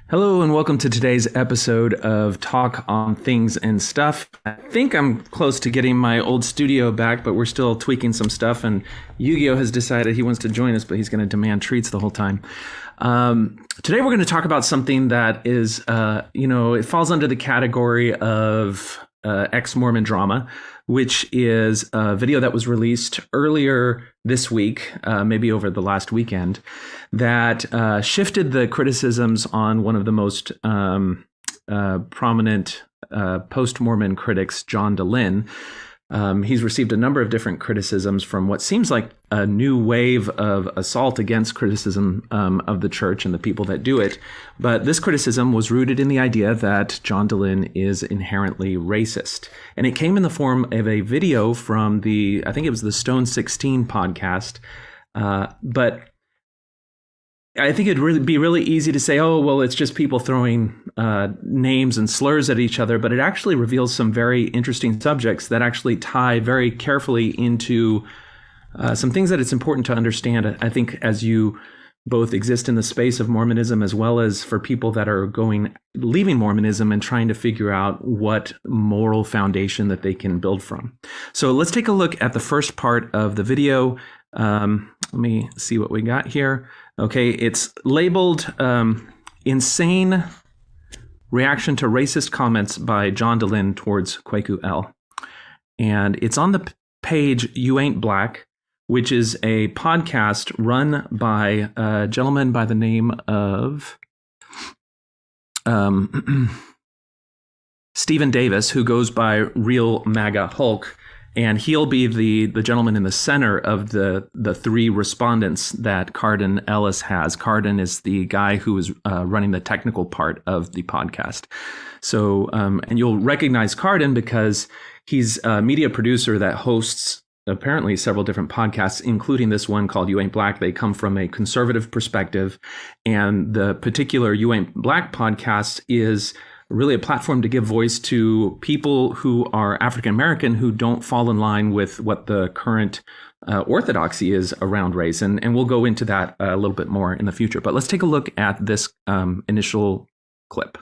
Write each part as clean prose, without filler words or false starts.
Hello and welcome to today's episode of Talk on Things and Stuff. I think I'm close to getting my old studio back, but we're still tweaking some stuff, and Yu-Gi-Oh has decided he wants to join us, but he's going to demand treats the whole time. Today we're going to talk about something that is, it falls under the category of ex-Mormon drama, which is a video that was released earlier this week, maybe over the last weekend, that shifted the criticisms on one of the most prominent post-Mormon critics, John Dehlin. He's received a number of different criticisms from what seems like a new wave of assault against criticism of the church and the people that do it. But this criticism was rooted in the idea that John Dehlin is inherently racist. And it came in the form of a video from I think it was the Stone 16 podcast. But I think it'd be really easy to say, oh, well, it's just people throwing names and slurs at each other. But it actually reveals some very interesting subjects that actually tie very carefully into some things that it's important to understand, I think, as you both exist in the space of Mormonism, as well as for people that are leaving Mormonism and trying to figure out what moral foundation that they can build from. So let's take a look at the first part of the video. Let me see what we got here. Okay, it's labeled Insane Reaction to Racist Comments by John Dehlin Towards Kwaku L. And it's on the page You Ain't Black, which is a podcast run by a gentleman by the name of Stephen Davis, who goes by Real MAGA Hulk. And he'll be the gentleman in the center of the three respondents that Carden Ellis has. Carden is the guy who is running the technical part of the podcast. So, and you'll recognize Carden because he's a media producer that hosts apparently several different podcasts, including this one called You Ain't Black. They come from a conservative perspective. And the particular You Ain't Black podcast is really a platform to give voice to people who are African American who don't fall in line with what the current orthodoxy is around race. And we'll go into that a little bit more in the future. But let's take a look at this initial clip.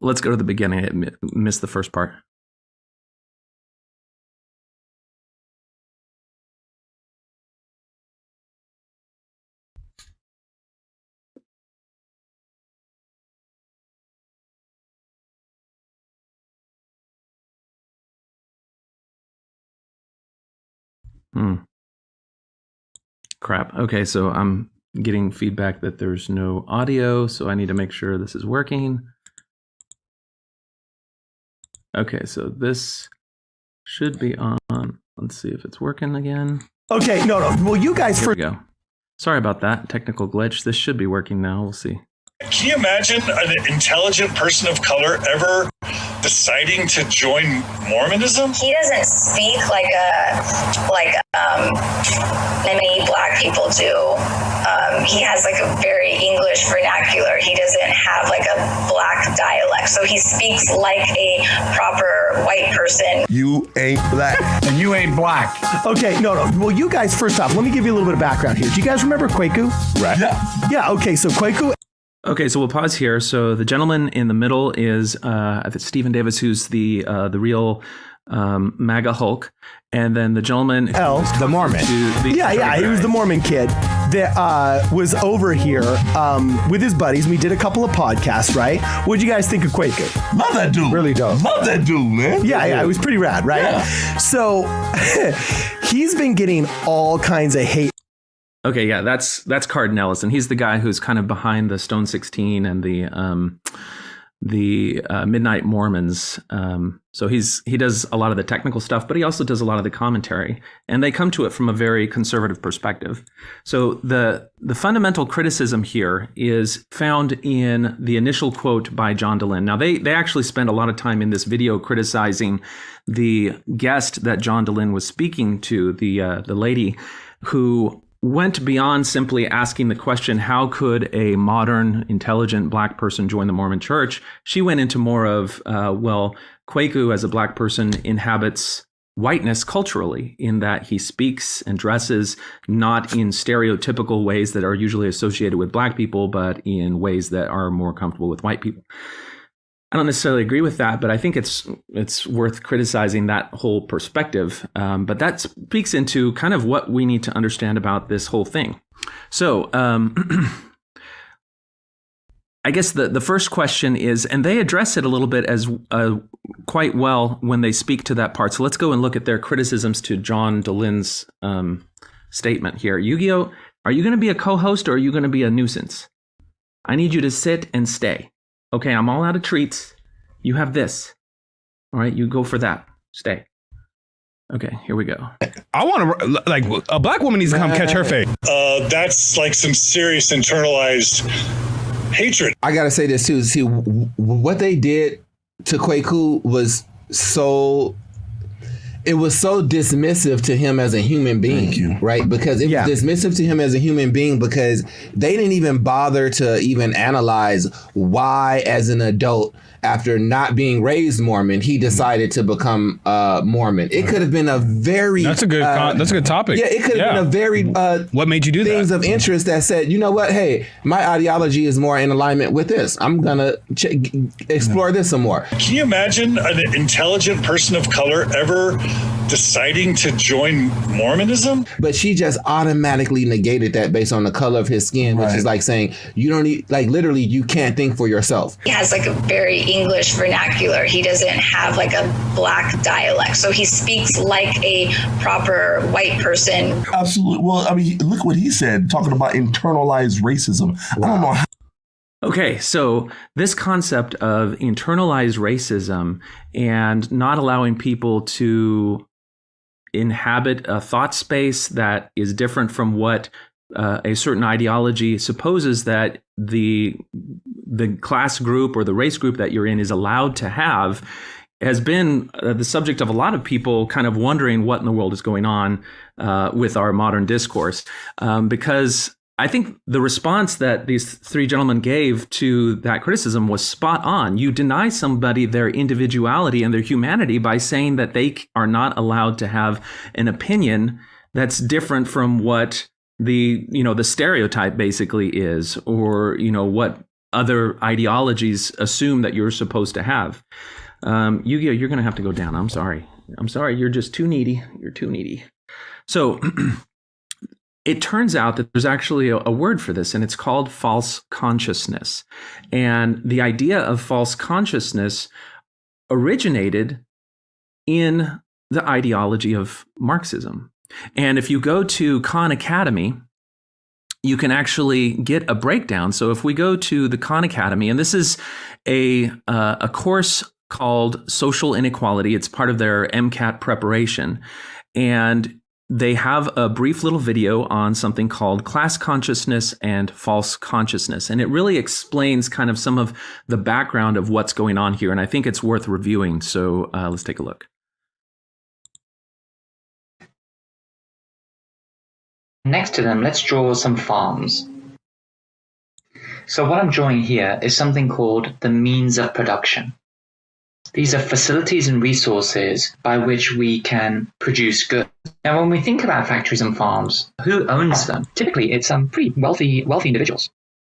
Let's go to the beginning. I missed the first part. Crap. Okay, so I'm getting feedback that there's no audio, so I need to make sure this is working. Okay, so this should be on. Let's see if it's working again. Okay, no. Well, you guys Here we go. Sorry about that technical glitch. This should be working now. We'll see. Can you imagine an intelligent person of color ever deciding to join Mormonism? He doesn't speak like many black people do. He has like a very English vernacular. He doesn't have like a black dialect. So he speaks like a proper white person. You ain't black. And you ain't black. Okay, no. Well, you guys, first off, let me give you a little bit of background here. Do you guys remember Kwaku? Right. Yeah, okay, so Kwaku. Okay, so we'll pause here. So the gentleman in the middle is Stephen Davis, who's the real MAGA Hulk, and then the gentleman the Mormon. He was the Mormon kid that was over here with his buddies. We did a couple of podcasts, right? What'd you guys think of Kwaku? Love that dude. Really dope. Love that dude, man. Yeah, it was pretty rad, right? Yeah. So he's been getting all kinds of hate. Okay, yeah, that's Carden Ellis, and he's the guy who's kind of behind the Stone 16 and the Midnight Mormons. So he does a lot of the technical stuff, but he also does a lot of the commentary, and they come to it from a very conservative perspective. So the fundamental criticism here is found in the initial quote by John Dehlin. Now they actually spend a lot of time in this video criticizing the guest that John Dehlin was speaking to, the lady who went beyond simply asking the question, how could a modern, intelligent black person join the Mormon Church? She went into more of, Kwaku as a black person inhabits whiteness culturally, in that he speaks and dresses not in stereotypical ways that are usually associated with Black people, but in ways that are more comfortable with white people. I don't necessarily agree with that, but I think it's worth criticizing that whole perspective. But that speaks into kind of what we need to understand about this whole thing. So I guess the first question is, and they address it a little bit as quite well when they speak to that part. So let's go and look at their criticisms to John Dehlin's statement here. Yu-Gi-Oh, are you going to be a co-host or are you going to be a nuisance? I need you to sit and stay. Okay, I'm all out of treats. You have this. All right, you go for that. Stay. Okay, here we go. I want to, like, a Black woman needs to come catch her fate. That's like some serious internalized hatred. I gotta say this too. See, what they did to Kwaku was so dismissive to him as a human being, right? Because it was dismissive to him as a human being because they didn't even bother to even analyze why, as an adult, after not being raised Mormon, he decided to become Mormon. It could have been a very that's a good topic. Yeah, it could have been a very what made you do things that? of interest that said, you know what? Hey, my ideology is more in alignment with this. I'm gonna explore this some more. Can you imagine an intelligent person of color ever deciding to join Mormonism? But she just automatically negated that based on the color of his skin, which is like saying you don't need, like, literally you can't think for yourself. He has like a very English vernacular. He doesn't have like a Black dialect. So he speaks like a proper white person. Absolutely. Well, I mean, look what he said, talking about internalized racism. Wow. I don't know how. Okay, so this concept of internalized racism and not allowing people to inhabit a thought space that is different from what a certain ideology supposes that the class group or the race group that you're in is allowed to have has been the subject of a lot of people kind of wondering what in the world is going on with our modern discourse. Because I think the response that these three gentlemen gave to that criticism was spot on. You deny somebody their individuality and their humanity by saying that they are not allowed to have an opinion that's different from what the stereotype basically is, or, what other ideologies assume that you're supposed to have. Yu-Gi-Oh, you're going to have to go down. I'm sorry. You're just too needy. You're too needy. So it turns out that there's actually a word for this, and it's called false consciousness. And the idea of false consciousness originated in the ideology of Marxism. And if you go to Khan Academy, you can actually get a breakdown. So if we go to the Khan Academy, and this is a course called Social Inequality. It's part of their MCAT preparation. And they have a brief little video on something called class consciousness and false consciousness. And it really explains kind of some of the background of what's going on here. And I think it's worth reviewing. So let's take a look. Next to them, let's draw some farms. So what I'm drawing here is something called the means of production. These are facilities and resources by which we can produce goods. Now, when we think about factories and farms, who owns them? Typically, it's pretty wealthy individuals.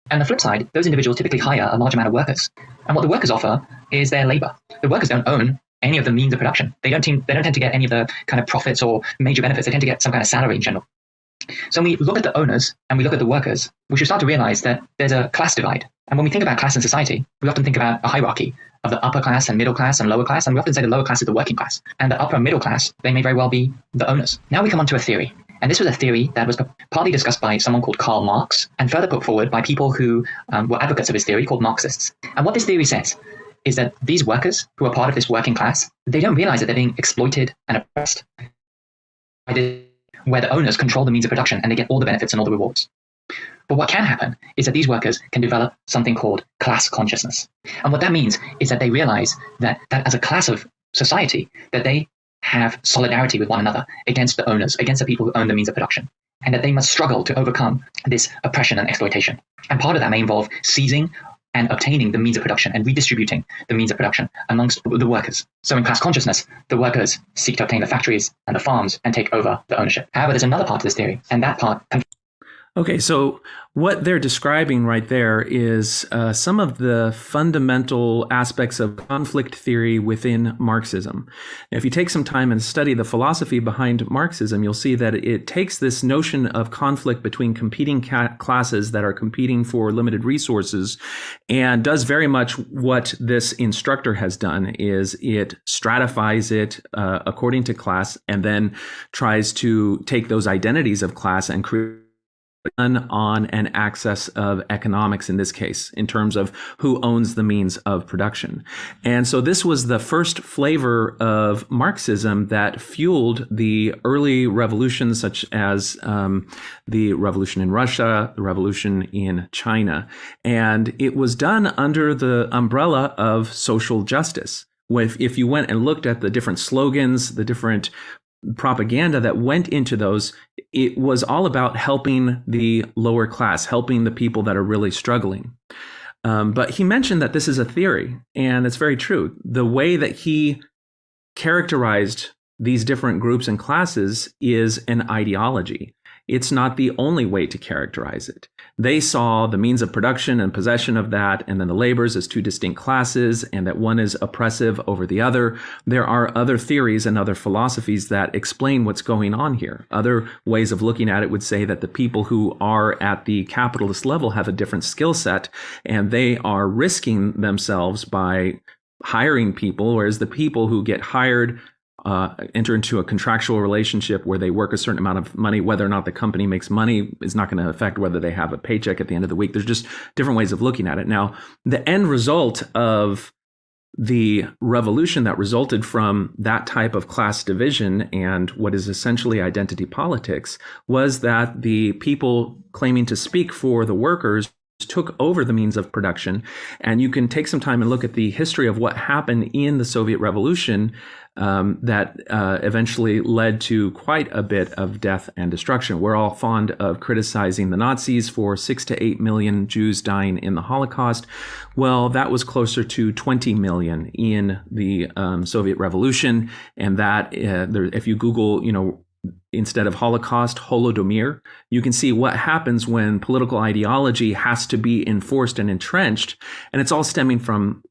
And the flip side, those individuals typically hire a large amount of workers. And what the workers offer is their labor. The workers don't own any of the means of production. They don't tend to get any of the kind of profits or major benefits. They tend to get some kind of salary in general. So when we look at the owners and we look at the workers, we should start to realize that there's a class divide. And when we think about class in society, we often think about a hierarchy of the upper class and middle class and lower class. And we often say the lower class is the working class. And the upper and middle class, they may very well be the owners. Now we come on to a theory. And this was a theory that was partly discussed by someone called Karl Marx and further put forward by people who were advocates of his theory called Marxists. And what this theory says is that these workers who are part of this working class, they don't realize that they're being exploited and oppressed, where the owners control the means of production and they get all the benefits and all the rewards. But what can happen is that these workers can develop something called class consciousness. And what that means is that they realize that as a class of society, that they have solidarity with one another against the owners, against the people who own the means of production, and that they must struggle to overcome this oppression and exploitation. And part of that may involve seizing and obtaining the means of production and redistributing the means of production amongst the workers. So in class consciousness, the workers seek to obtain the factories and the farms and take over the ownership. However, there's another part to this theory, and that part... Okay, so what they're describing right there is some of the fundamental aspects of conflict theory within Marxism. Now, if you take some time and study the philosophy behind Marxism, you'll see that it takes this notion of conflict between competing classes that are competing for limited resources and does very much what this instructor has done, is it stratifies it according to class and then tries to take those identities of class and create on an axis of economics in this case, in terms of who owns the means of production. And so this was the first flavor of Marxism that fueled the early revolutions, such as the revolution in Russia, the revolution in China. And it was done under the umbrella of social justice. If you went and looked at the different slogans, the different propaganda that went into those, it was all about helping the lower class, helping the people that are really struggling. But he mentioned that this is a theory, and it's very true. The way that he characterized these different groups and classes is an ideology. It's not the only way to characterize it. They saw the means of production and possession of that, and then the laborers as two distinct classes, and that one is oppressive over the other. There are other theories and other philosophies that explain what's going on here. Other ways of looking at it would say that the people who are at the capitalist level have a different skill set, and they are risking themselves by hiring people, whereas the people who get hired enter into a contractual relationship where they work a certain amount of money. Whether or not the company makes money is not going to affect whether they have a paycheck at the end of the week. There's just different ways of looking at it. Now, the end result of the revolution that resulted from that type of class division and what is essentially identity politics was that the people claiming to speak for the workers took over the means of production. And you can take some time and look at the history of what happened in the Soviet Revolution that eventually led to quite a bit of death and destruction. We're all fond of criticizing the Nazis for 6 to 8 million Jews dying in the Holocaust. Well, that was closer to 20 million in the Soviet Revolution. And that, if you Google, instead of Holocaust, Holodomor, you can see what happens when political ideology has to be enforced and entrenched. And it's all stemming from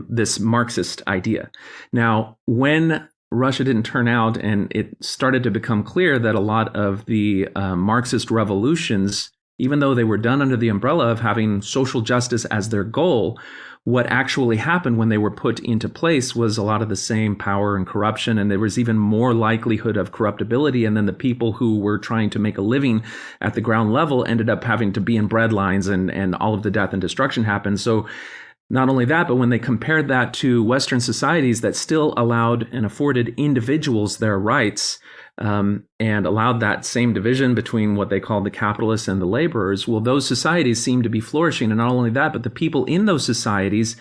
this Marxist idea. Now, when Russia didn't turn out and it started to become clear that a lot of the Marxist revolutions, even though they were done under the umbrella of having social justice as their goal, what actually happened when they were put into place was a lot of the same power and corruption, and there was even more likelihood of corruptibility. And then the people who were trying to make a living at the ground level ended up having to be in breadlines, and all of the death and destruction happened. So not only that, but when they compared that to Western societies that still allowed and afforded individuals their rights, and allowed that same division between what they called the capitalists and the laborers, well, those societies seemed to be flourishing. And not only that, but the people in those societies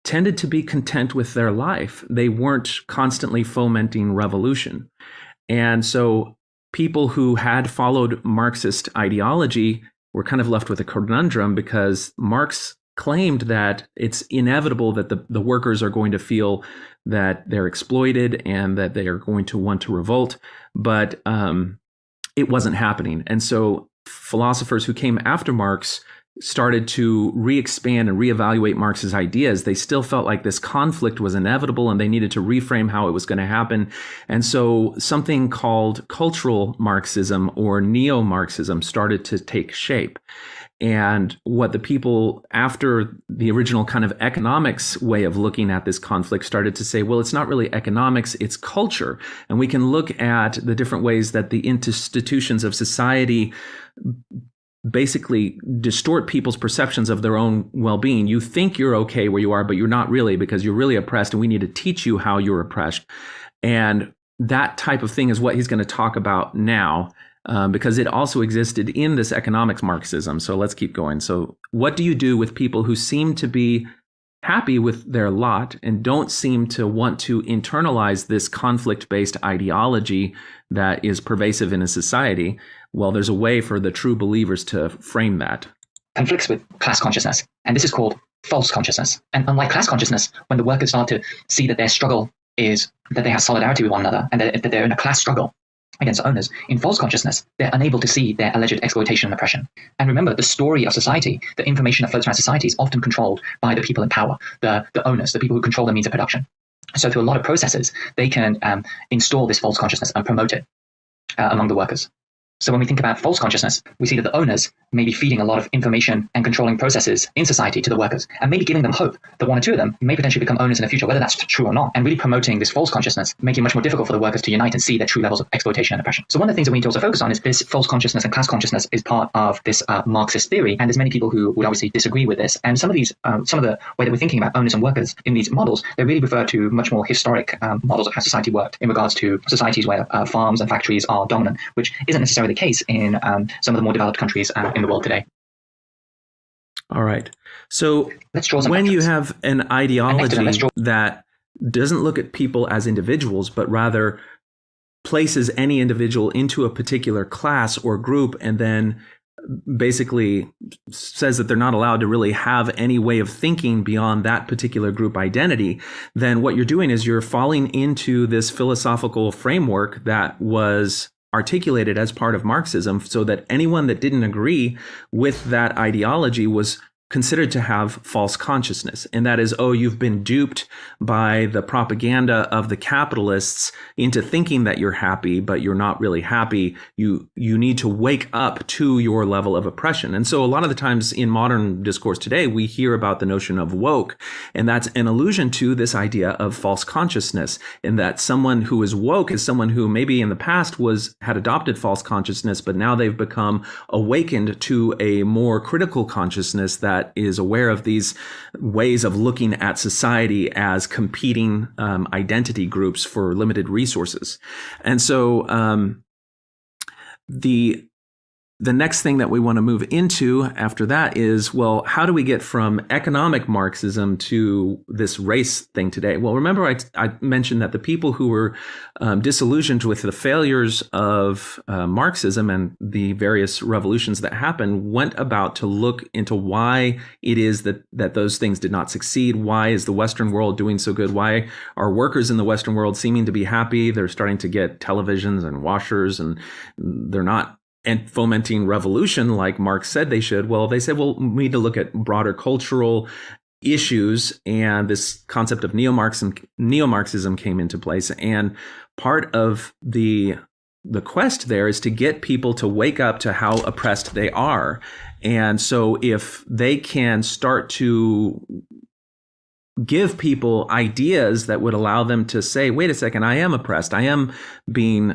tended to be content with their life. They weren't constantly fomenting revolution. And so people who had followed Marxist ideology were kind of left with a conundrum, because Marx claimed that it's inevitable that the workers are going to feel that they're exploited and that they are going to want to revolt, but it wasn't happening. And so philosophers who came after Marx started to re-expand and reevaluate Marx's ideas. They still felt like this conflict was inevitable and they needed to reframe how it was going to happen. And so something called cultural Marxism or neo-Marxism started to take shape. And what the people after the original kind of economics way of looking at this conflict started to say, well, it's not really economics, it's culture. And we can look at the different ways that the institutions of society basically distort people's perceptions of their own well-being. You think you're okay where you are, but you're not really, because you're really oppressed, and we need to teach you how you're oppressed. And that type of thing is what he's going to talk about now. Because it also existed in this economics Marxism. So let's keep going. So what do you do with people who seem to be happy with their lot and don't seem to want to internalize this conflict-based ideology that is pervasive in a society? Well, there's a way for the true believers to frame that. Conflicts with class consciousness. And this is called false consciousness. And unlike class consciousness, when the workers start to see that their struggle is that they have solidarity with one another and that they're in a class struggle against the owners, in false consciousness, they're unable to see their alleged exploitation and oppression. And remember, the story of society, the information that floats around society is often controlled by the people in power, the owners, the people who control the means of production. So through a lot of processes, they can install this false consciousness and promote it among the workers. So when we think about false consciousness, we see that the owners may be feeding a lot of information and controlling processes in society to the workers, and maybe giving them hope that one or two of them may potentially become owners in the future, whether that's true or not, and really promoting this false consciousness, making it much more difficult for the workers to unite and see their true levels of exploitation and oppression. So one of the things that we need to also focus on is this false consciousness and class consciousness is part of this Marxist theory, and there's many people who would obviously disagree with this. And some of the way that we're thinking about owners and workers in these models, they really refer to much more historic models of how society worked in regards to societies where farms and factories are dominant, which isn't necessarily the case in some of the more developed countries in the world today. All right. So when you have an ideology that doesn't look at people as individuals, but rather places any individual into a particular class or group, and then basically says that they're not allowed to really have any way of thinking beyond that particular group identity, then what you're doing is you're falling into this philosophical framework that was articulated as part of Marxism, so that anyone that didn't agree with that ideology was considered to have false consciousness. And that is, oh, you've been duped by the propaganda of the capitalists into thinking that you're happy, but you're not really happy. You need to wake up to your level of oppression. And so a lot of the times in modern discourse today, we hear about the notion of woke, and that's an allusion to this idea of false consciousness, in that someone who is woke is someone who maybe in the past had adopted false consciousness, but now they've become awakened to a more critical consciousness that is aware of these ways of looking at society as competing identity groups for limited resources. And so the next thing that we want to move into after that is, well, how do we get from economic Marxism to this race thing today? Well, remember I mentioned that the people who were disillusioned with the failures of Marxism and the various revolutions that happened went about to look into why it is that those things did not succeed. Why is the Western world doing so good? Why are workers in the Western world seeming to be happy? They're starting to get televisions and washers, and they're not and fomenting revolution like Marx said they should. Well, they said, well, we need to look at broader cultural issues, and this concept of neo-Marxism came into place. And part of the quest there is to get people to wake up to how oppressed they are. And so if they can start to give people ideas that would allow them to say, wait a second, I am oppressed. I am being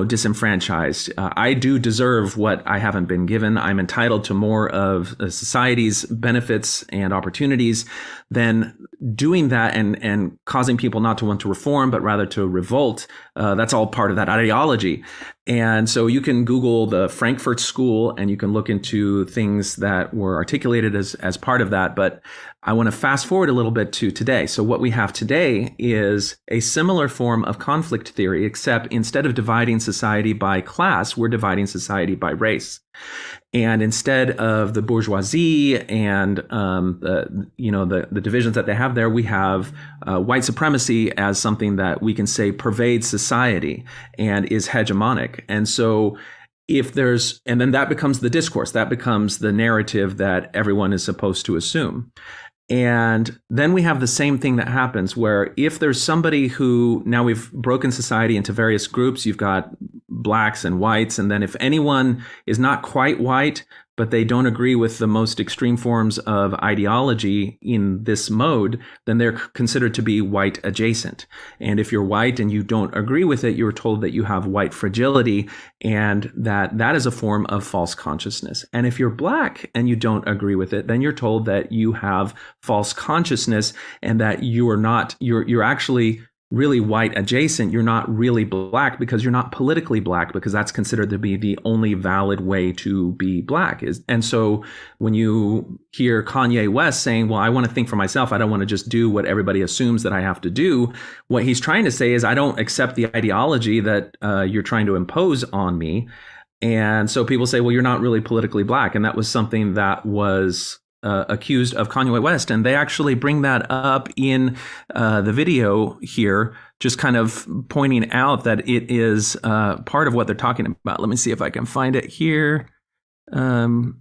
disenfranchised. I do deserve what I haven't been given. I'm entitled to more of society's benefits and opportunities. Then doing that and causing people not to want to reform, but rather to revolt, that's all part of that ideology. And so you can Google the Frankfurt School and you can look into things that were articulated as part of that. But I want to fast forward a little bit to today. So what we have today is a similar form of conflict theory, except instead of dividing society by class, we're dividing society by race. And instead of the bourgeoisie and the divisions that they have there, we have white supremacy as something that we can say pervades society and is hegemonic. And so and then that becomes the discourse, that becomes the narrative that everyone is supposed to assume. And then we have the same thing that happens where if there's somebody who, now we've broken society into various groups, you've got blacks and whites, and then if anyone is not quite white, but they don't agree with the most extreme forms of ideology in this mode, then they're considered to be white adjacent. And if you're white and you don't agree with it, you're told that you have white fragility, and that is a form of false consciousness. And if you're black and you don't agree with it, then you're told that you have false consciousness and that you're actually really white adjacent. You're not really black because you're not politically black, because that's considered to be the only valid way to be black. And so when you hear Kanye West saying, well, I want to think for myself, I don't want to just do what everybody assumes that I have to do, what he's trying to say is I don't accept the ideology that you're trying to impose on me. And so people say, well, you're not really politically black. And that was something that was accused of Kanye West. And they actually bring that up in the video here, just kind of pointing out that it is part of what they're talking about. Let me see if I can find it here. Oh,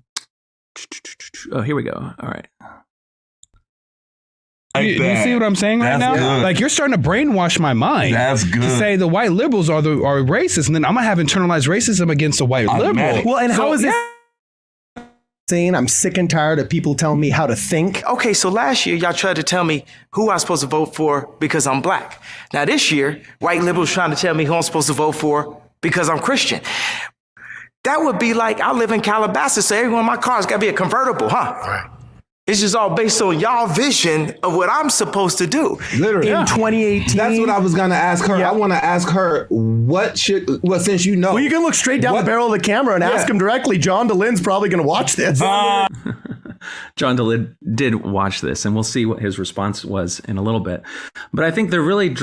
here we go. All right. You see what I'm saying right now? Good. Like, you're starting to brainwash my mind. That's good. To say the white liberals are racist, and then I'm gonna have internalized racism against the white liberal. Well, and how is it saying I'm sick and tired of people telling me how to think? Okay, so last year y'all tried to tell me who I'm supposed to vote for because I'm black. Now this year, white liberals trying to tell me who I'm supposed to vote for because I'm Christian. That would be like I live in Calabasas, so everyone in my car's got to be a convertible, huh? Right. It's just all based on y'all vision of what I'm supposed to do. Literally. In 2018. That's what I was going to ask her. Yeah. I want to ask her, since you know. Well, you can look straight down the barrel of the camera and ask him directly. John Dehlin's probably going to watch this. John Dehlin did watch this, and we'll see what his response was in a little bit. But I think they're really,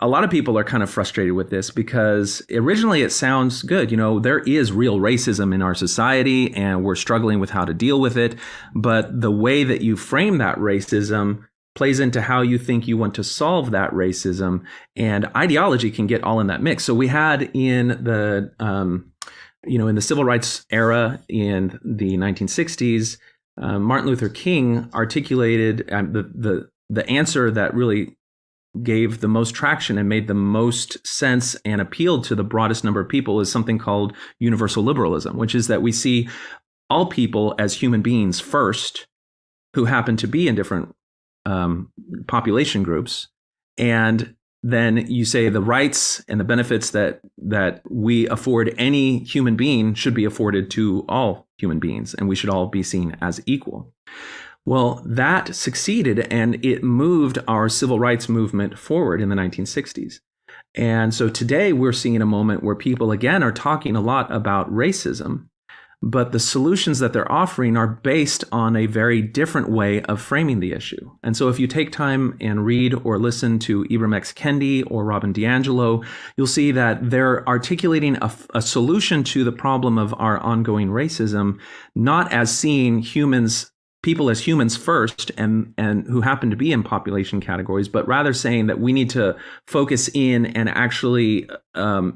a lot of people are kind of frustrated with this because originally it sounds good. There is real racism in our society, and we're struggling with how to deal with it. But the way that you frame that racism plays into how you think you want to solve that racism, and ideology can get all in that mix. So we had in the in the civil rights era in the 1960s, Martin Luther King articulated the answer that really gave the most traction and made the most sense and appealed to the broadest number of people is something called universal liberalism, which is that we see all people as human beings first, who happen to be in different population groups, and then you say the rights and the benefits that we afford any human being should be afforded to all human beings, and we should all be seen as equal. Well, that succeeded, and it moved our civil rights movement forward in the 1960s. And so today we're seeing a moment where people, again, are talking a lot about racism, but the solutions that they're offering are based on a very different way of framing the issue. And so if you take time and read or listen to Ibram X. Kendi or Robin DiAngelo, you'll see that they're articulating a solution to the problem of our ongoing racism, not as seeing people as humans first and who happen to be in population categories, but rather saying that we need to focus in and actually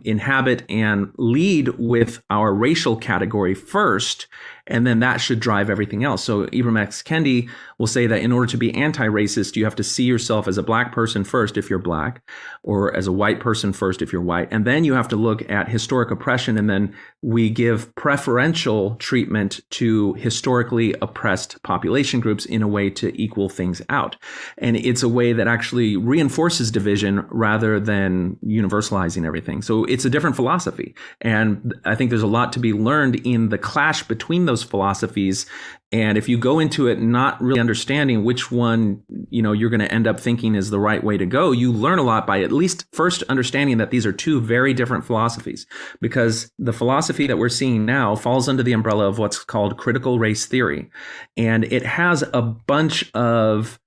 inhabit and lead with our racial category first, and then that should drive everything else. So Ibram X. Kendi will say that in order to be anti-racist, you have to see yourself as a black person first if you're black, or as a white person first if you're white. And then you have to look at historic oppression, and then we give preferential treatment to historically oppressed population groups in a way to equal things out. And it's a way that actually reinforces division rather than universalizing everything. So it's a different philosophy. And I think there's a lot to be learned in the clash between those philosophies. And if you go into it not really understanding which one, you're going to end up thinking is the right way to go, you learn a lot by at least first understanding that these are two very different philosophies, because the philosophy that we're seeing now falls under the umbrella of what's called critical race theory. And it has a bunch of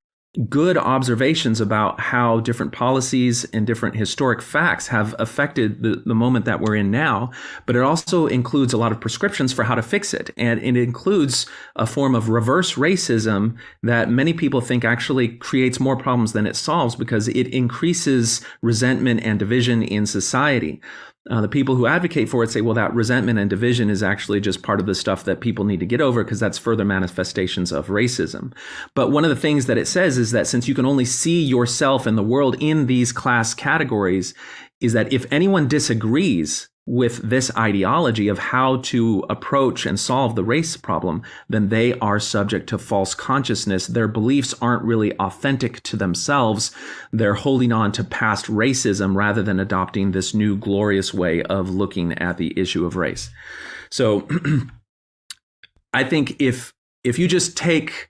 good observations about how different policies and different historic facts have affected the moment that we're in now, but it also includes a lot of prescriptions for how to fix it. And it includes a form of reverse racism that many people think actually creates more problems than it solves, because it increases resentment and division in society. The people who advocate for it say, well, that resentment and division is actually just part of the stuff that people need to get over, because that's further manifestations of racism. But one of the things that it says is that since you can only see yourself and the world in these class categories, is that if anyone disagrees with this ideology of how to approach and solve the race problem, then they are subject to false consciousness. Their beliefs aren't really authentic to themselves. They're holding on to past racism rather than adopting this new glorious way of looking at the issue of race. So I think if you just take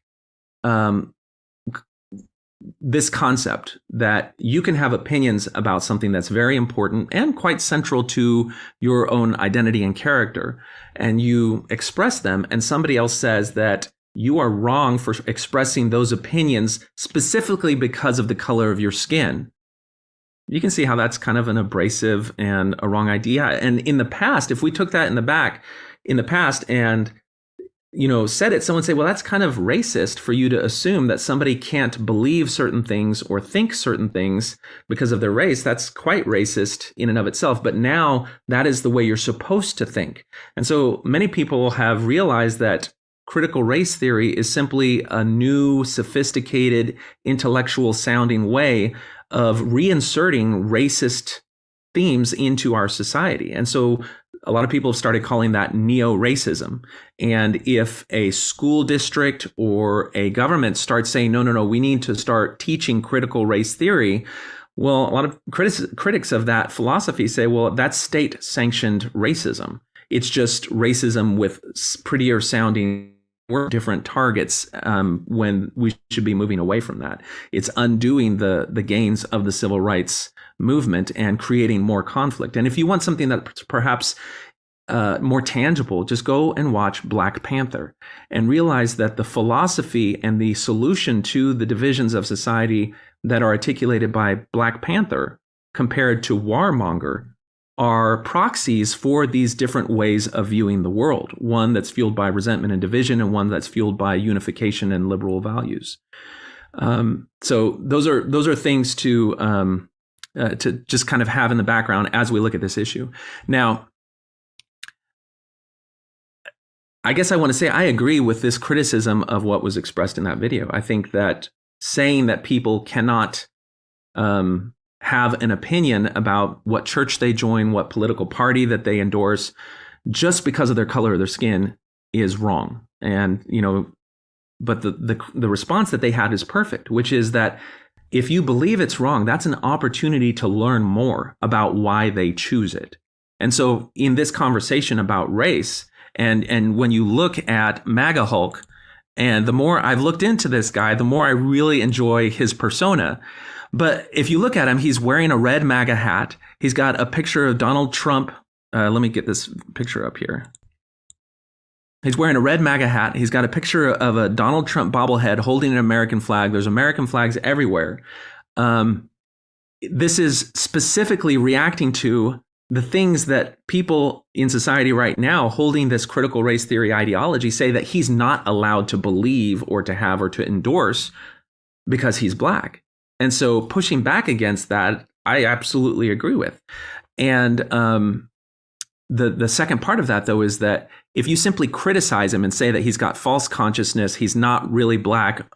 this concept that you can have opinions about something that's very important and quite central to your own identity and character, and you express them, and somebody else says that you are wrong for expressing those opinions specifically because of the color of your skin, you can see how that's kind of an abrasive and a wrong idea. And in the past, if we took that in the past and said it, someone say, well, that's kind of racist for you to assume that somebody can't believe certain things or think certain things because of their race. That's quite racist in and of itself. But now that is the way you're supposed to think. And so many people have realized that critical race theory is simply a new, sophisticated, intellectual sounding way of reinserting racist themes into our society. And so a lot of people have started calling that neo-racism. And if a school district or a government starts saying, no, we need to start teaching critical race theory, well, a lot of critics of that philosophy say, well, that's state-sanctioned racism. It's just racism with prettier sounding different targets when we should be moving away from that. It's undoing the gains of the civil rights movement and creating more conflict. And if you want something that's perhaps more tangible, just go and watch Black Panther and realize that the philosophy and the solution to the divisions of society that are articulated by Black Panther compared to Warmonger are proxies for these different ways of viewing the world. One that's fueled by resentment and division, and one that's fueled by unification and liberal values. So those are things to just kind of have in the background as we look at this issue. Now, I guess I want to say I agree with this criticism of what was expressed in that video. I think that saying that people cannot have an opinion about what church they join, what political party that they endorse, just because of their color of their skin is wrong. And, but the response that they had is perfect, which is that if you believe it's wrong, that's an opportunity to learn more about why they choose it. And so in this conversation about race, and when you look at MAGA Hulk, and the more I've looked into this guy, the more I really enjoy his persona. But if you look at him, he's wearing a red MAGA hat. He's got a picture of Donald Trump. Let me get this picture up here. He's wearing a red MAGA hat. He's got a picture of a Donald Trump bobblehead holding an American flag. There's American flags everywhere. This is specifically reacting to the things that people in society right now holding this critical race theory ideology say that he's not allowed to believe or to have or to endorse because he's Black. And so pushing back against that, I absolutely agree with. And the second part of that, though, is that if you simply criticize him and say that he's got false consciousness, he's not really Black,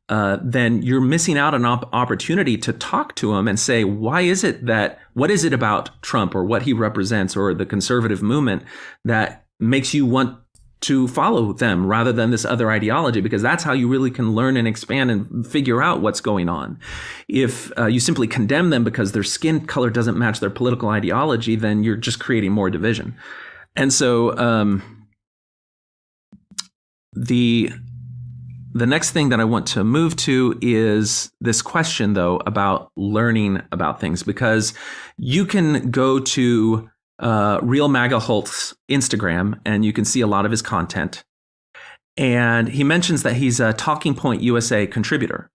then you're missing out on an opportunity to talk to him and say, what is it about Trump or what he represents or the conservative movement that makes you want to follow them rather than this other ideology? Because that's how you really can learn and expand and figure out what's going on. If you simply condemn them because their skin color doesn't match their political ideology, then you're just creating more division. And so the next thing that I want to move to is this question, though, about learning about things, because you can go to Real MAGA Hulk's Instagram and you can see a lot of his content. And he mentions that he's a Talking Point USA contributor.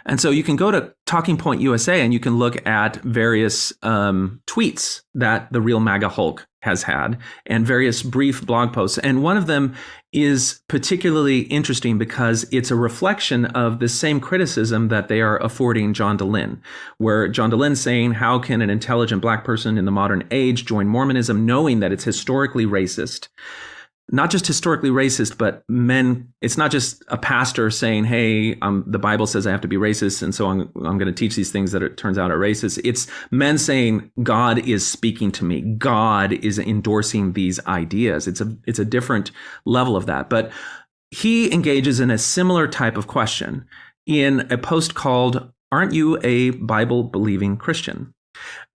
And so you can go to Talking Point USA and you can look at various tweets that the Real MAGA Hulk has had and various brief blog posts. And one of them is particularly interesting because it's a reflection of the same criticism that they are affording John Dehlin, where John Dehlin's saying, how can an intelligent Black person in the modern age join Mormonism knowing that it's historically racist? Not just historically racist, but it's not just a pastor saying, hey, the Bible says I have to be racist, and so I'm going to teach these things that it turns out are racist. It's men saying, God is speaking to me. God is endorsing these ideas. It's a different level of that. But he engages in a similar type of question in a post called, Aren't You a Bible-Believing Christian?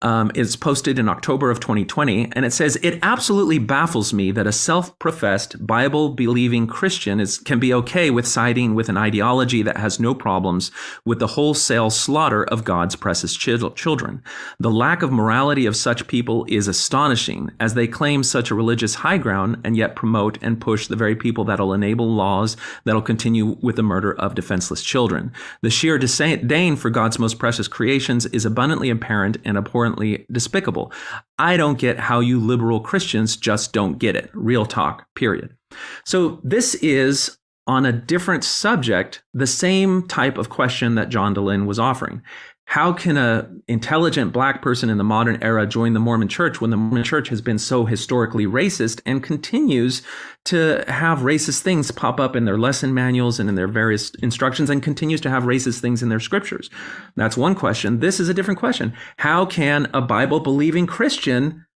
It's posted in October of 2020, and it says, it absolutely baffles me that a self-professed Bible-believing Christian can be okay with siding with an ideology that has no problems with the wholesale slaughter of God's precious children. The lack of morality of such people is astonishing, as they claim such a religious high ground and yet promote and push the very people that'll enable laws that'll continue with the murder of defenseless children. The sheer disdain for God's most precious creations is abundantly apparent and abhorrently despicable. I don't get how you liberal Christians just don't get it. Real talk, period. So this is on a different subject, the same type of question that John Dehlin was offering. How can an intelligent black person in the modern era join the Mormon Church when the Mormon Church has been so historically racist and continues to have racist things pop up in their lesson manuals and in their various instructions and continues to have racist things in their scriptures? That's one question. This is a different question. How can a Bible-believing Christian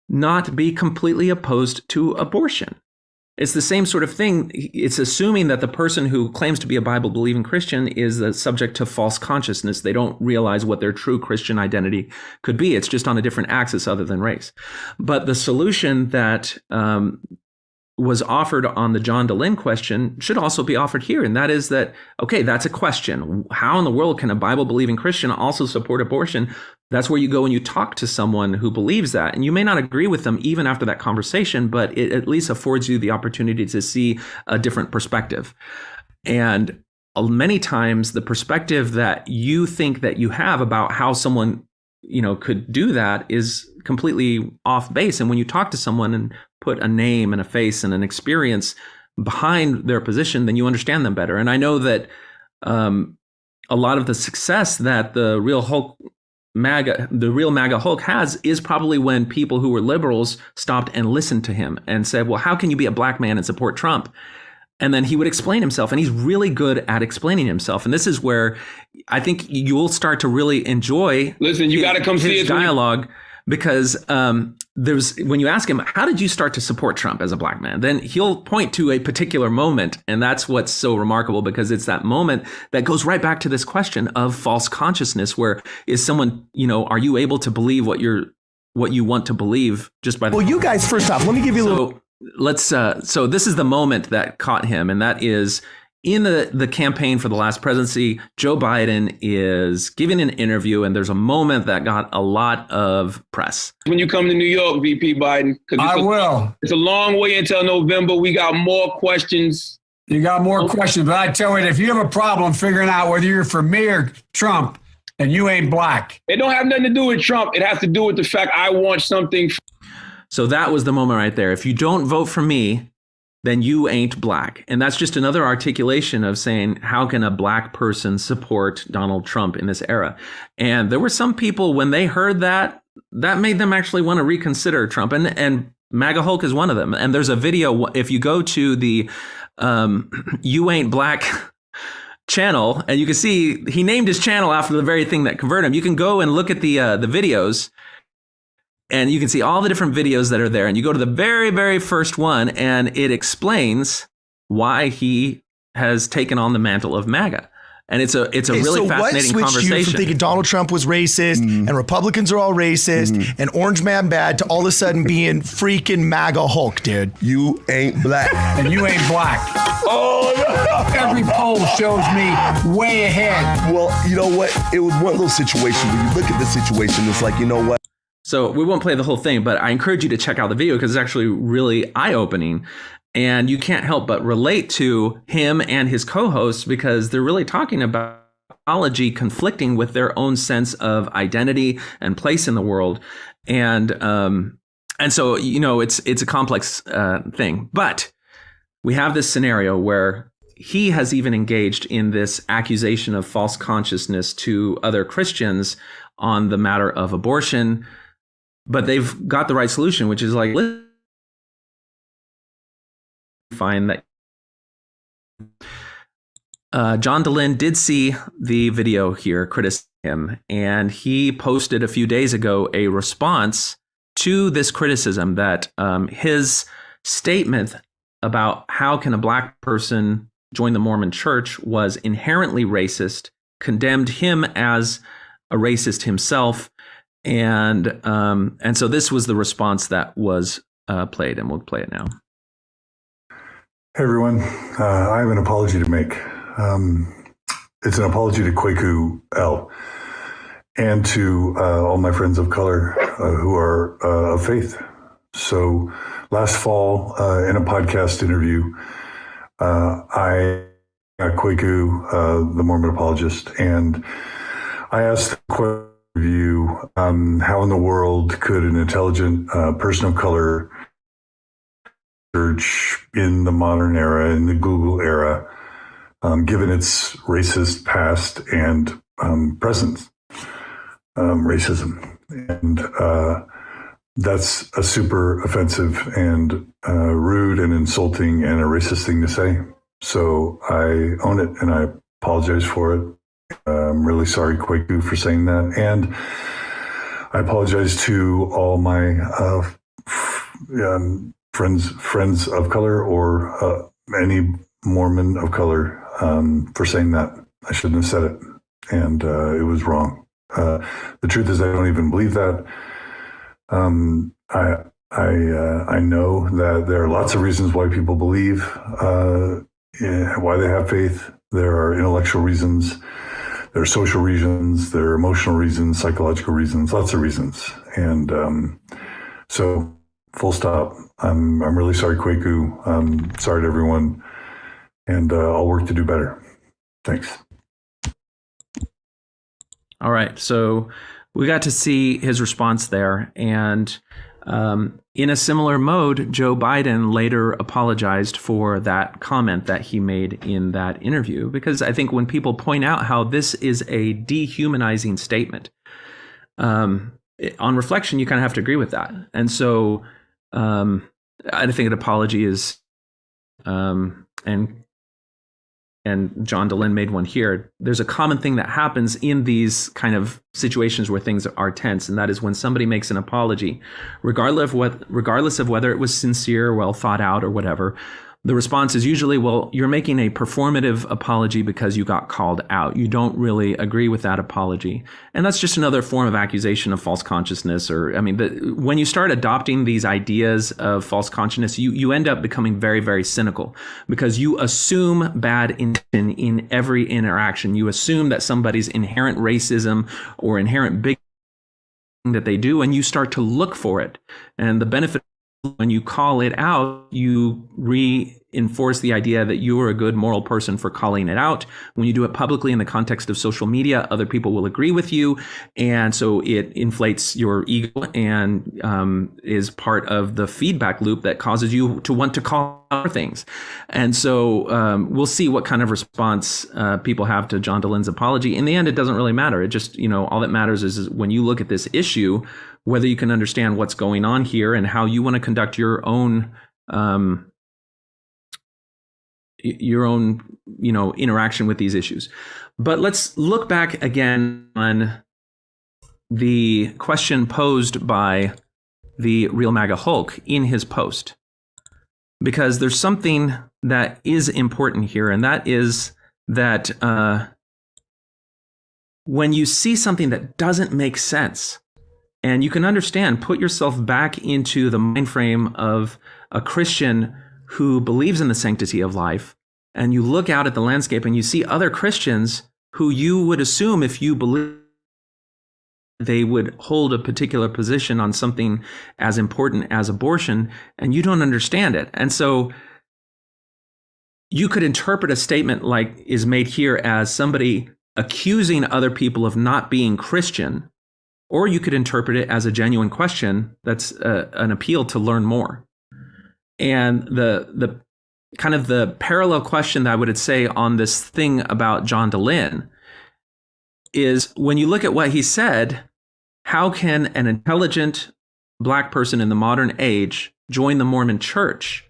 not be completely opposed to abortion? It's the same sort of thing. It's assuming that the person who claims to be a Bible-believing Christian is subject to false consciousness. They don't realize what their true Christian identity could be. It's just on a different axis other than race. But the solution that was offered on the John Dehlin question should also be offered here. And that is that, okay, that's a question. How in the world can a Bible-believing Christian also support abortion? That's where you go and you talk to someone who believes that. And you may not agree with them even after that conversation, but it at least affords you the opportunity to see a different perspective. And many times the perspective that you think that you have about how someone, could do that is completely off base. And when you talk to someone and put a name and a face and an experience behind their position, then you understand them better. And I know that a lot of the success that the real MAGA Hulk has is probably when people who were liberals stopped and listened to him and said, well, how can you be a black man and support Trump? And then he would explain himself, and he's really good at explaining himself. And this is where I think you'll start to really enjoy you got to come see his dialogue, because when you ask him, how did you start to support Trump as a black man? Then he'll point to a particular moment. And that's what's so remarkable, because it's that moment that goes right back to this question of false consciousness, where is someone, are you able to believe what you want to believe just by the Well, you guys, first off, let me give you a little. So this is the moment that caught him. And that is in the campaign for the last presidency. Joe Biden is giving an interview, and there's a moment that got a lot of press. When you come to New York, VP Biden, I will. It's a long way until November. We got more questions. You got more questions, but I tell you, if you have a problem figuring out whether you're for me or Trump, and you ain't black. It don't have nothing to do with Trump. It has to do with the fact I want something. So that was the moment right there. If you don't vote for me, then you ain't black. And that's just another articulation of saying, how can a black person support Donald Trump in this era? And there were some people, when they heard that made them actually want to reconsider Trump. And MAGA Hulk is one of them. And there's a video, if you go to the You Ain't Black channel, and you can see he named his channel after the very thing that converted him. You can go and look at the videos, and you can see all the different videos that are there. And you go to the very, very first one, and it explains why he has taken on the mantle of MAGA. And it's a really fascinating what conversation. You from thinking Donald Trump was racist and Republicans are all racist and Orange Man bad to all of a sudden being freaking MAGA Hulk, dude? You ain't black. And you ain't black. Oh, no. Every poll shows me way ahead. Well, you know what? It was one of those situations where you look at the situation, it's like, you know what? So we won't play the whole thing, but I encourage you to check out the video because it's actually really eye-opening. And you can't help but relate to him and his co-hosts because they're really talking about biology conflicting with their own sense of identity and place in the world. And so, it's a complex thing. But we have this scenario where he has even engaged in this accusation of false consciousness to other Christians on the matter of abortion. But they've got the right solution, which is like, let's find that. John Dehlin did see the video here, criticizing him, and he posted a few days ago a response to this criticism that his statement about how can a black person join the Mormon Church was inherently racist, condemned him as a racist himself. And so this was the response that was played, and we'll play it now. Hey, everyone. I have an apology to make. It's an apology to Kwaku L. and to all my friends of color who are of faith. So last fall, in a podcast interview, I got Kwaku, the Mormon apologist, and I asked the question of you, how in the world could an intelligent person of color church in the modern era, in the Google era, given its racist past and present racism. And that's a super offensive and rude and insulting and a racist thing to say. So I own it and I apologize for it. I'm really sorry, Kwaku, for saying that. And I apologize to all my friends of color or any Mormon of color for saying that. I shouldn't have said it. And it was wrong. The truth is, I don't even believe that. I know that there are lots of reasons why people believe, why they have faith. There are intellectual reasons, there are social reasons, there are emotional reasons, psychological reasons, lots of reasons. And so, full stop. I'm really sorry, Kwaku. I'm sorry to everyone, and I'll work to do better. Thanks. All right, so we got to see his response there, and in a similar mode, Joe Biden later apologized for that comment that he made in that interview, because I think when people point out how this is a dehumanizing statement, on reflection, you kind of have to agree with that. And so I think an apology is, and John Dehlin made one here, there's a common thing that happens in these kind of situations where things are tense, and that is when somebody makes an apology, regardless of whether it was sincere, well thought out, or whatever, the response is usually, well, you're making a performative apology because you got called out. You don't really agree with that apology. And that's just another form of accusation of false consciousness. Or, I mean, when you start adopting these ideas of false consciousness, you end up becoming very, very cynical, because you assume bad intention in every interaction. You assume that somebody's inherent racism or inherent bigotry that they do, and you start to look for it. And the benefit, when you call it out, you reinforce the idea that you are a good moral person for calling it out. When you do it publicly in the context of social media, other people will agree with you. And so it inflates your ego and is part of the feedback loop that causes you to want to call out things. And so we'll see what kind of response people have to John Dehlin's apology. In the end, it doesn't really matter. It just, all that matters is when you look at this issue, whether you can understand what's going on here and how you want to conduct your own interaction with these issues. But let's look back again on the question posed by the Real MAGA Hulk in his post, because there's something that is important here, and that is that when you see something that doesn't make sense, and you can understand, put yourself back into the mind frame of a Christian who believes in the sanctity of life, and you look out at the landscape and you see other Christians who you would assume, if you believe, they would hold a particular position on something as important as abortion, and you don't understand it. And so you could interpret a statement like is made here as somebody accusing other people of not being Christian, or you could interpret it as a genuine question that's an appeal to learn more. And the kind of the parallel question that I would say on this thing about John Dehlin is, when you look at what he said, how can an intelligent Black person in the modern age join the Mormon Church?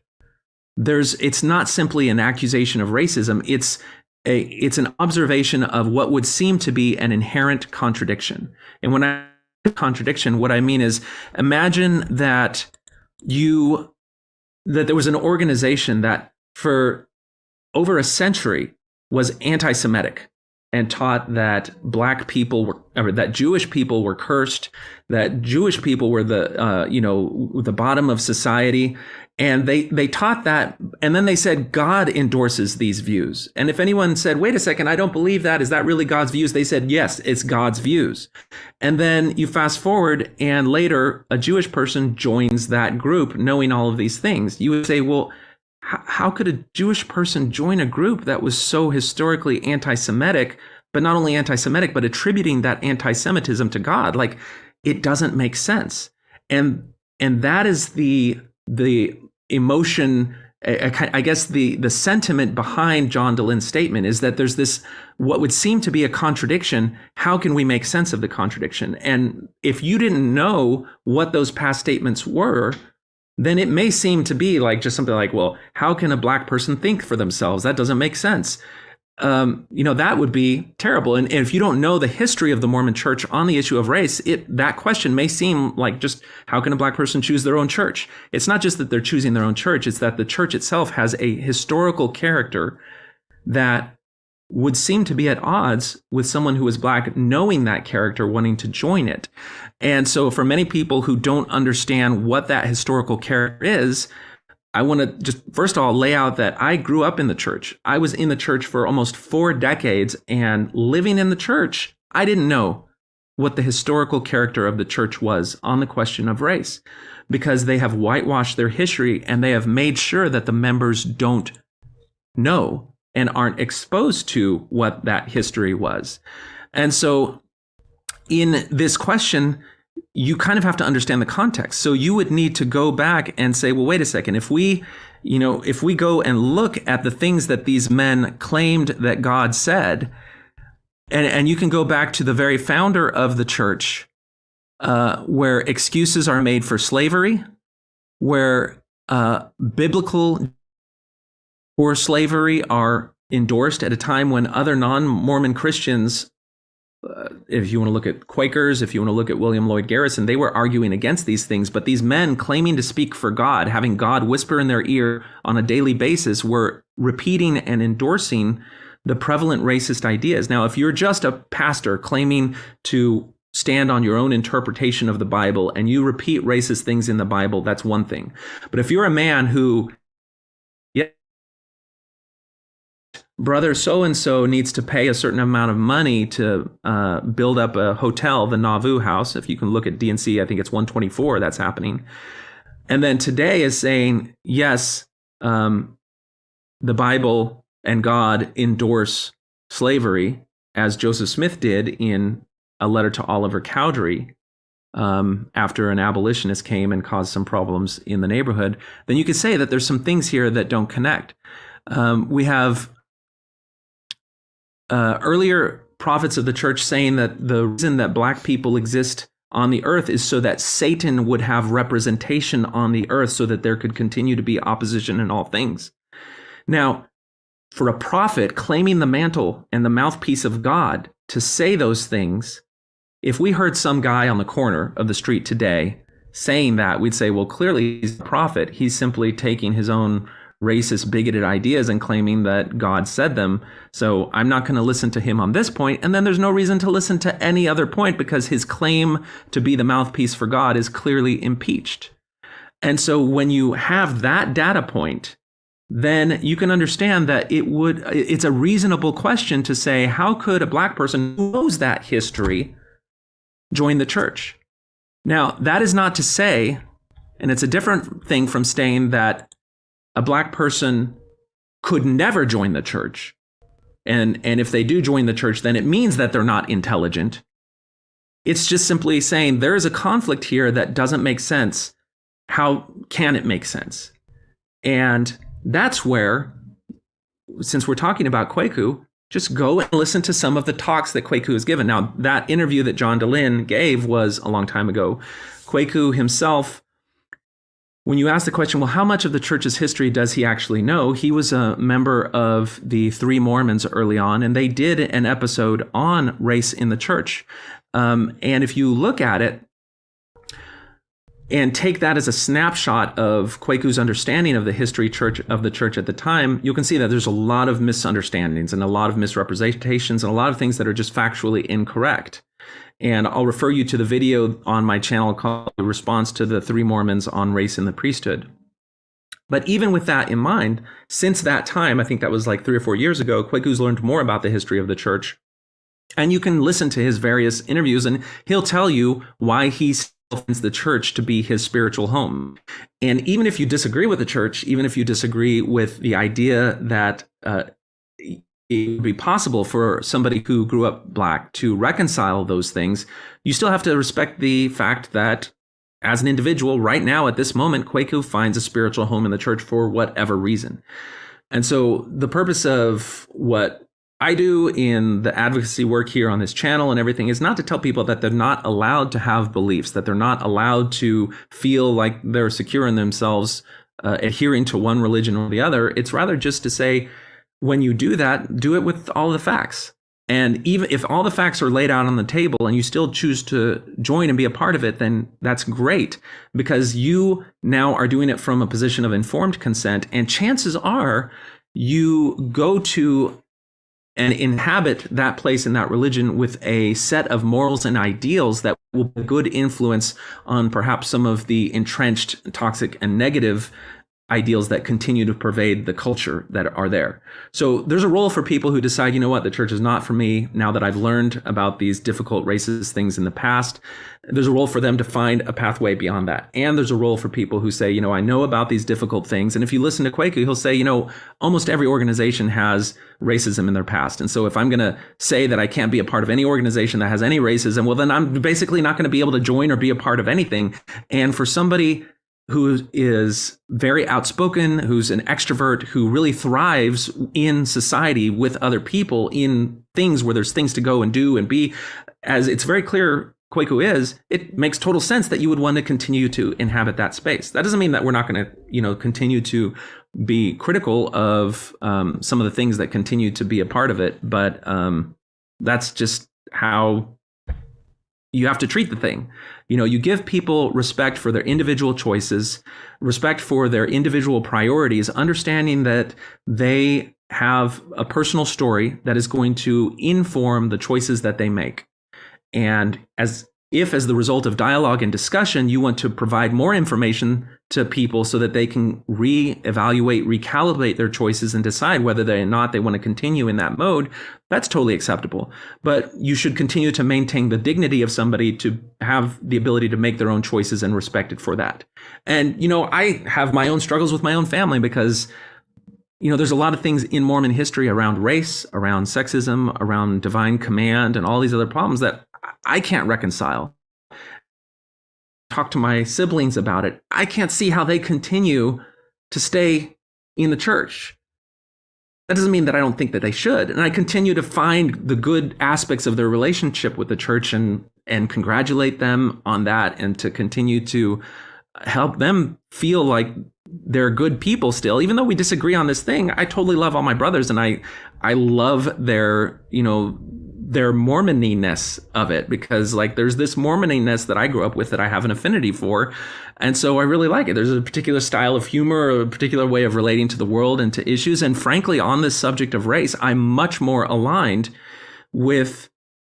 It's not simply an accusation of racism. It's an observation of what would seem to be an inherent contradiction. And when I say contradiction, what I mean is, imagine that there was an organization that for over a century was anti-Semitic and taught that that Jewish people were cursed, that Jewish people were the bottom of society. And they taught that, and then they said God endorses these views. And if anyone said, wait a second, I don't believe that, is that really God's views? They said, yes, it's God's views. And then you fast forward, and later a Jewish person joins that group knowing all of these things. You would say, well, how could a Jewish person join a group that was so historically anti-Semitic, but not only anti-Semitic, but attributing that anti-Semitism to God? Like, it doesn't make sense. And that is the emotion. I guess the sentiment behind John Dehlin's statement is that there's this, what would seem to be a contradiction. How can we make sense of the contradiction? And if you didn't know what those past statements were, then it may seem to be like just something like, well, how can a black person think for themselves? That doesn't make sense. That would be terrible. And if you don't know the history of the Mormon Church on the issue of race, that question may seem like just, how can a black person choose their own church? It's not just that they're choosing their own church, it's that the church itself has a historical character that would seem to be at odds with someone who is black, knowing that character, wanting to join it. And so for many people who don't understand what that historical character is, I want to just first of all lay out that I grew up in the church. I was in the church for almost 4 decades, and living in the church, I didn't know what the historical character of the church was on the question of race, because they have whitewashed their history and they have made sure that the members don't know and aren't exposed to what that history was. And so in this question, you kind of have to understand the context. So you would need to go back and say, well, wait a second, if we go and look at the things that these men claimed that God said, and you can go back to the very founder of the church, where excuses are made for slavery, where biblical for slavery are endorsed at a time when other non-Mormon Christians, if you want to look at Quakers, if you want to look at William Lloyd Garrison, they were arguing against these things. But these men claiming to speak for God, having God whisper in their ear on a daily basis, were repeating and endorsing the prevalent racist ideas. Now, if you're just a pastor claiming to stand on your own interpretation of the Bible and you repeat racist things in the Bible, that's one thing. But if you're a man who, brother so-and-so needs to pay a certain amount of money to build up a hotel, the Nauvoo House. If you can look at DNC, I think it's 124, that's happening. And then today is saying, yes, the Bible and God endorse slavery, as Joseph Smith did in a letter to Oliver Cowdery, after an abolitionist came and caused some problems in the neighborhood. Then you could say that there's some things here that don't connect. We have earlier prophets of the church saying that the reason that black people exist on the earth is so that Satan would have representation on the earth, so that there could continue to be opposition in all things. Now, for a prophet claiming the mantle and the mouthpiece of God to say those things, if we heard some guy on the corner of the street today saying that, we'd say, well, clearly he's a prophet. He's simply taking his own racist, bigoted ideas and claiming that God said them. So I'm not going to listen to him on this point. And then there's no reason to listen to any other point, because his claim to be the mouthpiece for God is clearly impeached. And so when you have that data point, then you can understand that it's a reasonable question to say, how could a black person who knows that history join the church? Now, that is not to say, and it's a different thing from saying that a black person could never join the church. And if they do join the church, then it means that they're not intelligent. It's just simply saying there is a conflict here that doesn't make sense. How can it make sense? And that's where, since we're talking about Kwaku, just go and listen to some of the talks that Kwaku has given. Now, that interview that John Dehlin gave was a long time ago. Kwaku himself, when you ask the question, well, how much of the church's history does he actually know? He was a member of the Three Mormons early on, and they did an episode on race in the church. And if you look at it and take that as a snapshot of Kwaku's understanding of the history of the church at the time, you can see that there's a lot of misunderstandings and a lot of misrepresentations and a lot of things that are just factually incorrect. And I'll refer you to the video on my channel called Response to the Three Mormons on Race in the Priesthood. But even with that in mind, since that time, I think that was like 3 or 4 years ago, Kwaku's learned more about the history of the church. And you can listen to his various interviews, and he'll tell you why he finds the church to be his spiritual home. And even if you disagree with the church, even if you disagree with the idea that it would be possible for somebody who grew up black to reconcile those things, you still have to respect the fact that as an individual right now at this moment, Kwaku finds a spiritual home in the church for whatever reason. And so the purpose of what I do in the advocacy work here on this channel and everything is not to tell people that they're not allowed to have beliefs, that they're not allowed to feel like they're secure in themselves, adhering to one religion or the other. It's rather just to say, when you do that, do it with all the facts. And even if all the facts are laid out on the table and you still choose to join and be a part of it, then that's great, because you now are doing it from a position of informed consent. And chances are you go to and inhabit that place in that religion with a set of morals and ideals that will be a good influence on perhaps some of the entrenched, toxic, and negative ideals that continue to pervade the culture that are there. So there's a role for people who decide, you know what, the church is not for me now that I've learned about these difficult racist things in the past. There's a role for them to find a pathway beyond that. And there's a role for people who say, you know, I know about these difficult things. And if you listen to Kwaku, he'll say, you know, almost every organization has racism in their past. And so if I'm going to say that I can't be a part of any organization that has any racism, well, then I'm basically not going to be able to join or be a part of anything. And for somebody who is very outspoken, who's an extrovert, who really thrives in society with other people in things where there's things to go and do and be, as it's very clear Kwaku is, it makes total sense that you would want to continue to inhabit that space. That doesn't mean that we're not going to, you know, continue to be critical of some of the things that continue to be a part of it, but that's just how you have to treat the thing. You know, you give people respect for their individual choices, respect for their individual priorities, understanding that they have a personal story that is going to inform the choices that they make. And as the result of dialogue and discussion, you want to provide more information to people so that they can reevaluate, recalibrate their choices and decide whether they want to continue in that mode, that's totally acceptable. But you should continue to maintain the dignity of somebody to have the ability to make their own choices and respected for that. And, you know, I have my own struggles with my own family because, you know, there's a lot of things in Mormon history around race, around sexism, around divine command, and all these other problems that I can't reconcile. Talk to my siblings about it. I can't see how they continue to stay in the church. That doesn't mean that I don't think that they should. And I continue to find the good aspects of their relationship with the church and congratulate them on that, and to continue to help them feel like they're good people still. Even though we disagree on this thing, I totally love all my brothers, and I love their, you know, their Mormoniness of it, because like there's this Mormoniness that I grew up with that I have an affinity for. And so I really like it. There's a particular style of humor, or a particular way of relating to the world and to issues. And frankly, on this subject of race, I'm much more aligned with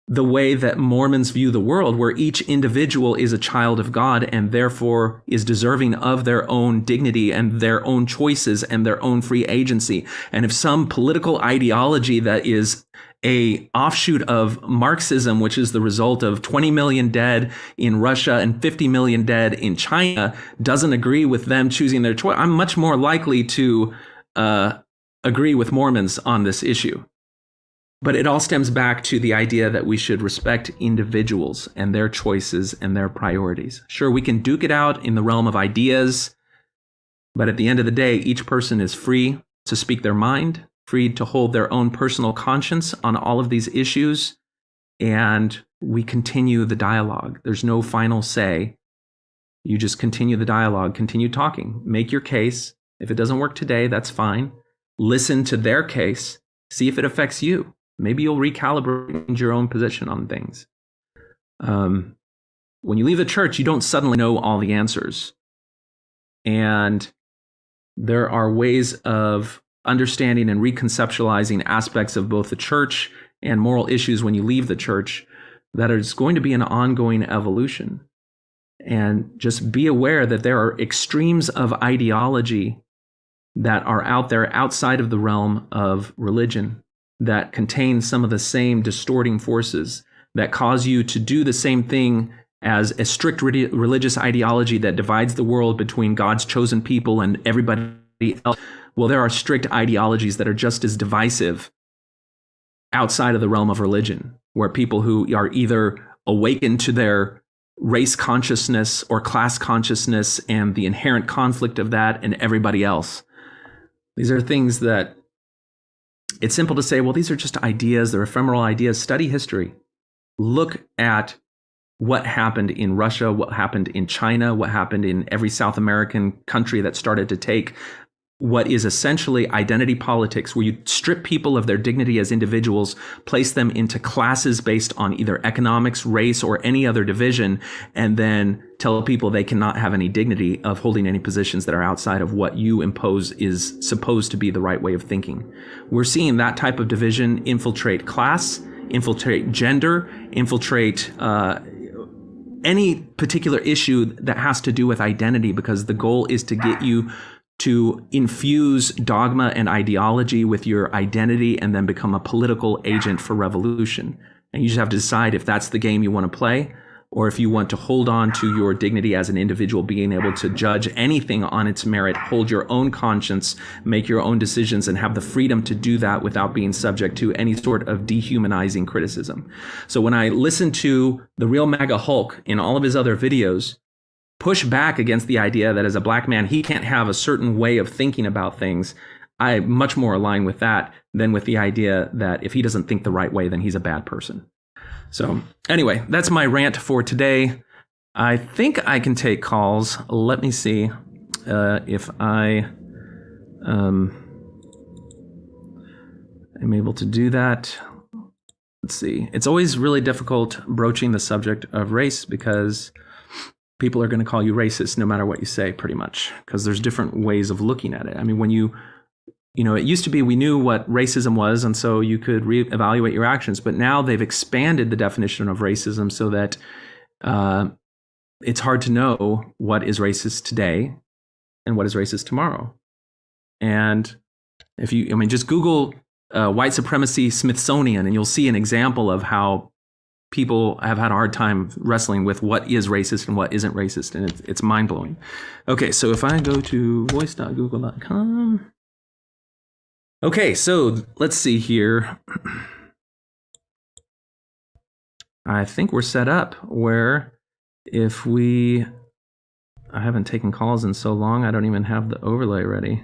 the way that Mormons view the world, where each individual is a child of God and therefore is deserving of their own dignity and their own choices and their own free agency. And if some political ideology that is a offshoot of Marxism, which is the result of 20 million dead in Russia and 50 million dead in China, doesn't agree with them choosing their choice, I'm much more likely to agree with Mormons on this issue. But it all stems back to the idea that we should respect individuals and their choices and their priorities. Sure, we can duke it out in the realm of ideas, but at the end of the day, each person is free to speak their mind, free to hold their own personal conscience on all of these issues, and we continue the dialogue. There's no final say. You just continue the dialogue, continue talking, make your case. If it doesn't work today, that's fine. Listen to their case, see if it affects you. Maybe you'll recalibrate your own position on things. When you leave the church, you don't suddenly know all the answers. And there are ways of understanding and reconceptualizing aspects of both the church and moral issues when you leave the church that is going to be an ongoing evolution. And just be aware that there are extremes of ideology that are out there outside of the realm of religion that contain some of the same distorting forces that cause you to do the same thing as a strict religious ideology that divides the world between God's chosen people and everybody else. Well, there are strict ideologies that are just as divisive outside of the realm of religion, where people who are either awakened to their race consciousness or class consciousness and the inherent conflict of that and everybody else. These are things that it's simple to say, well, these are just ideas, they're ephemeral ideas. Study history. Look at what happened in Russia, what happened in China, what happened in every South American country that started to take what is essentially identity politics, where you strip people of their dignity as individuals, place them into classes based on either economics, race, or any other division, and then tell people they cannot have any dignity of holding any positions that are outside of what you impose is supposed to be the right way of thinking. We're seeing that type of division infiltrate class, infiltrate gender, infiltrate any particular issue that has to do with identity, because the goal is to get you to infuse dogma and ideology with your identity and then become a political agent for revolution. And you just have to decide if that's the game you want to play, or if you want to hold on to your dignity as an individual, being able to judge anything on its merit, hold your own conscience, make your own decisions, and have the freedom to do that without being subject to any sort of dehumanizing criticism. So when I listen to the real MAGA Hulk in all of his other videos push back against the idea that as a black man, he can't have a certain way of thinking about things, I much more align with that than with the idea that if he doesn't think the right way, then he's a bad person. So anyway, that's my rant for today. I think I can take calls. Let me see if I am able to do that. Let's see. It's always really difficult broaching the subject of race because people are going to call you racist no matter what you say, pretty much, because there's different ways of looking at it. I mean, when you know, it used to be we knew what racism was, and so you could reevaluate your actions. But now they've expanded the definition of racism so that it's hard to know what is racist today and what is racist tomorrow. And if you, just Google white supremacy Smithsonian, and you'll see an example of how people have had a hard time wrestling with what is racist and what isn't racist, and it's mind-blowing. Okay, so if I go to voice.google.com. Okay, so let's see here. I think we're set up where if I haven't taken calls in so long, I don't even have the overlay ready.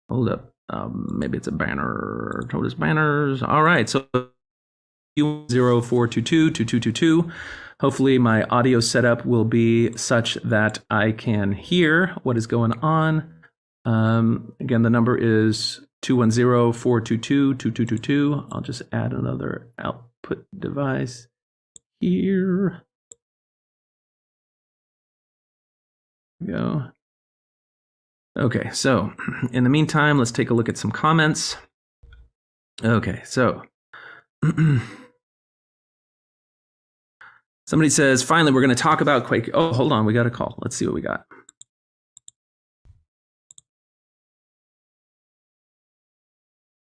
Hold up. Maybe it's a banner. TOTAS banners. All right, so 0422-2222. Hopefully my audio setup will be such that I can hear what is going on. Again, the number is 210-422-2222. I'll just add another output device here. There we go. Okay, so in the meantime, let's take a look at some comments. Okay, so somebody says, finally, we're going to talk about Kwaku. Oh, hold on, we got a call. Let's see what we got.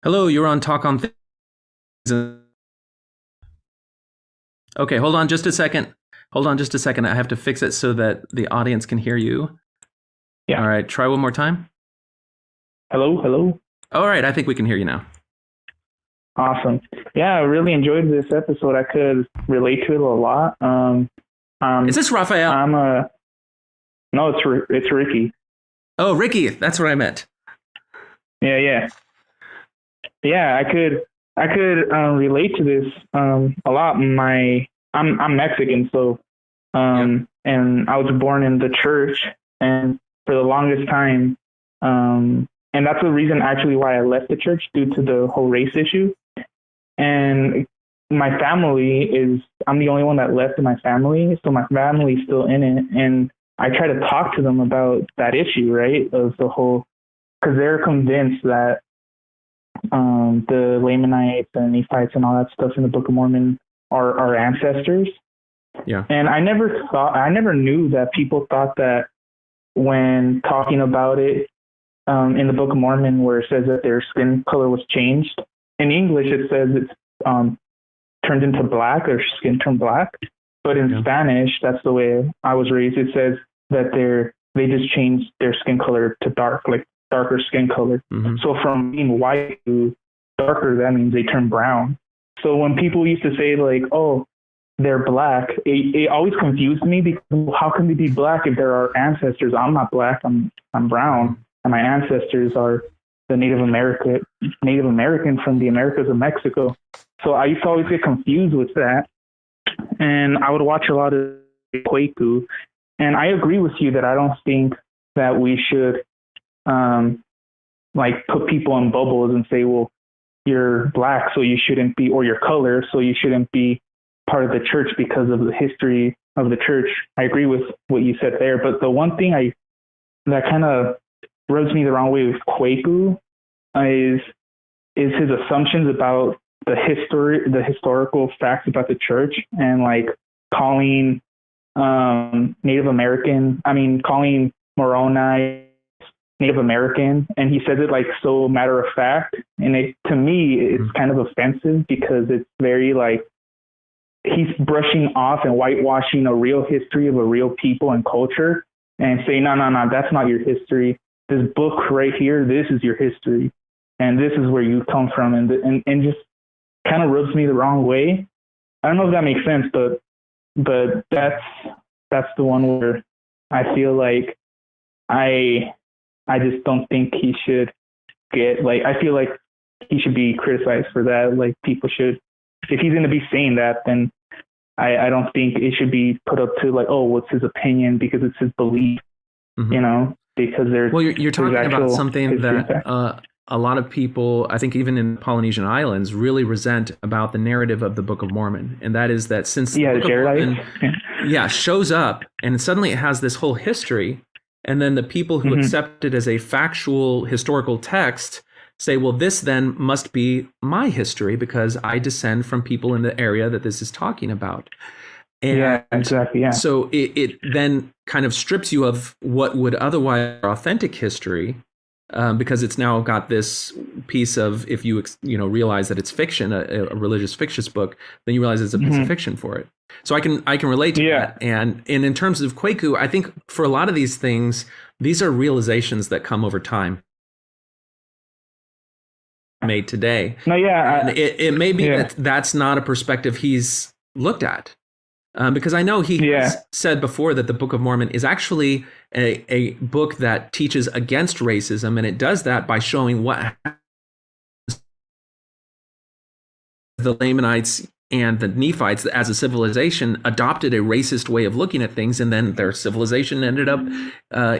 Hello, you're on Talk on Things. Okay, hold on just a second. I have to fix it so that the audience can hear you. Yeah. All right, try one more time. Hello. All right, I think we can hear you now. Awesome. Yeah, I really enjoyed this episode. I could relate to it a lot. Is this Raphael? No, it's Ricky. Oh, Ricky, that's what I meant. Yeah. Yeah, I could relate to this a lot. I'm Mexican, so and I was born in the church, and for the longest time, and that's the reason actually why I left the church, due to the whole race issue. And my family I'm the only one that left in my family, so my family's still in it, and I try to talk to them about that issue, right, of the whole, because they're convinced that the Lamanites and Nephites and all that stuff in the Book of Mormon are our ancestors. Yeah. And I never knew that people thought that when talking about it in the Book of Mormon, where it says that their skin color was changed. In English, it says it's turned into black, or skin turned black. But in Spanish, that's the way I was raised. It says that they just changed their skin color to dark, like darker skin color. Mm-hmm. So from being white to darker, that means they turn brown. So when people used to say like, oh, they're black, it always confused me because how can they be black if they're our ancestors? I'm not black. I'm brown, and my ancestors are the Native American from the Americas of Mexico. So I used to always get confused with that, and I would watch a lot of Kwaku, and I agree with you that I don't think that we should like put people in bubbles and say, well, you're black, so you shouldn't be, or your color, so you shouldn't be part of the church because of the history of the church. I agree with what you said there, but the one thing that kind of rubs me the wrong way with Kwaku is his assumptions about the historical facts about the church, and like calling calling Moroni Native American, and he says it like so matter of fact, and to me it's kind of offensive because it's very like he's brushing off and whitewashing a real history of a real people and culture and saying no, that's not your history. This book right here, this is your history, and this is where you come from, and just kind of rubs me the wrong way. I don't know if that makes sense, but that's the one where I feel like I just don't think he should get, like, I feel like he should be criticized for that. Like, people should, if he's going to be saying that, then I don't think it should be put up to like, oh, what's his opinion because it's his belief, you know, because there's. Well, you're talking about something that a lot of people, I think even in the Polynesian Islands, really resent about the narrative of the Book of Mormon. And that is that since the Book of Mormon shows up and suddenly it has this whole history, and then the people who accept it as a factual historical text say, well, this then must be my history because I descend from people in the area that this is talking about. And exactly. Yeah. So it then kind of strips you of what would otherwise be authentic history, because it's now got this piece of, if you realize that it's fiction, a religious fictitious book, then you realize it's a piece of fiction for it. So I can relate to that. And in terms of Kwaku, I think for a lot of these things, these are realizations that come over time. Made today. No, yeah. And it may be that that's not a perspective he's looked at. Because I know he has said before that the Book of Mormon is actually a book that teaches against racism, and it does that by showing what the Lamanites and the Nephites as a civilization adopted a racist way of looking at things, and then their civilization ended up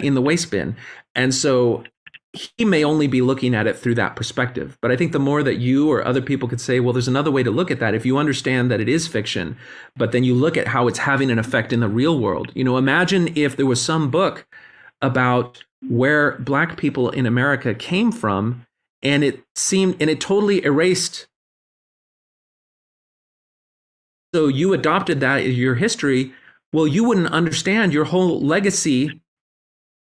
in the waste bin. And so he may only be looking at it through that perspective. But I think the more that you or other people could say, well, there's another way to look at that. If you understand that it is fiction, but then you look at how it's having an effect in the real world. Imagine if there was some book about where Black people in America came from, and it totally erased. So you adopted that as your history. Well, you wouldn't understand your whole legacy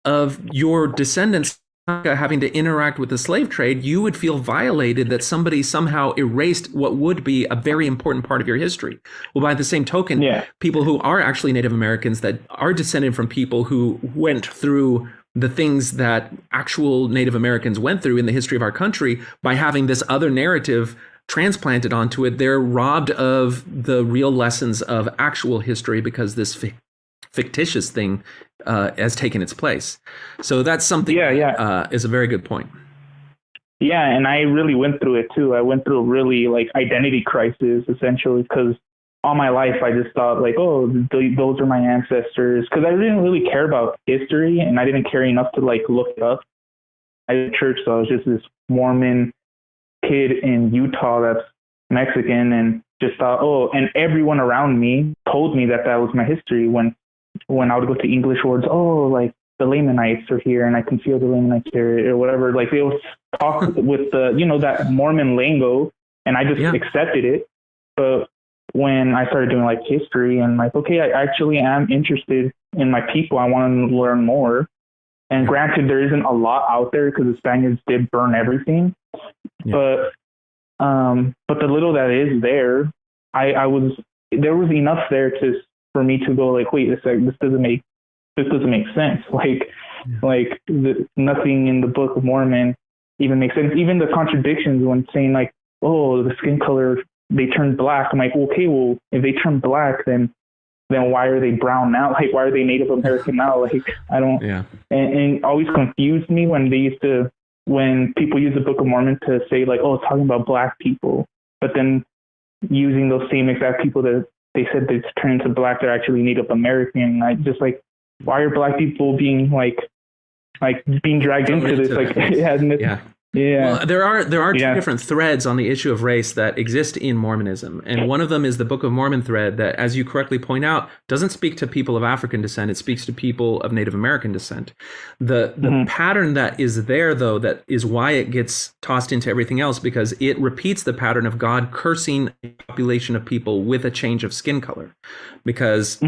of your descendants having to interact with the slave trade. You would feel violated that somebody somehow erased what would be a very important part of your history. Well, by the same token, people who are actually Native Americans that are descended from people who went through the things that actual Native Americans went through in the history of our country, by having this other narrative transplanted onto it, they're robbed of the real lessons of actual history because this fictitious thing has taken its place. So that's something is a very good point. Yeah, and I really went through it too. I went through a really identity crisis, essentially, because all my life I just thought oh, those are my ancestors, because I didn't really care about history, and I didn't care enough to look it up. I was at church, so I was just this Mormon kid in Utah that's Mexican, and just thought, and everyone around me told me that was my history. When I would go to English words, the Lamanites are here, and I can feel the Lamanites here, or whatever. They would talk with the, that Mormon lingo, and I just accepted it. But when I started doing history and okay, I actually am interested in my people. I want to learn more. And granted, there isn't a lot out there because the Spaniards did burn everything. Yeah. But the little that is there, there was enough there for me to go wait, this doesn't make sense. Nothing in the Book of Mormon even makes sense. Even the contradictions when saying the skin color they turned black. I'm like, okay, well, if they turn black, then why are they brown now? Like, why are they Native American now? Like, I don't. Yeah. And it always confused me when people use the Book of Mormon to say like, oh, it's talking about black people, but then using those same exact people that they said they turned to black, they're actually Native American. I just like, why are black people being like being dragged into this? Like, yeah. Yeah. Well, there are two different threads on the issue of race that exist in Mormonism. And one of them is the Book of Mormon thread that, as you correctly point out, doesn't speak to people of African descent. It speaks to people of Native American descent. The pattern that is there, though, that is why it gets tossed into everything else, because it repeats the pattern of God cursing a population of people with a change of skin color. Because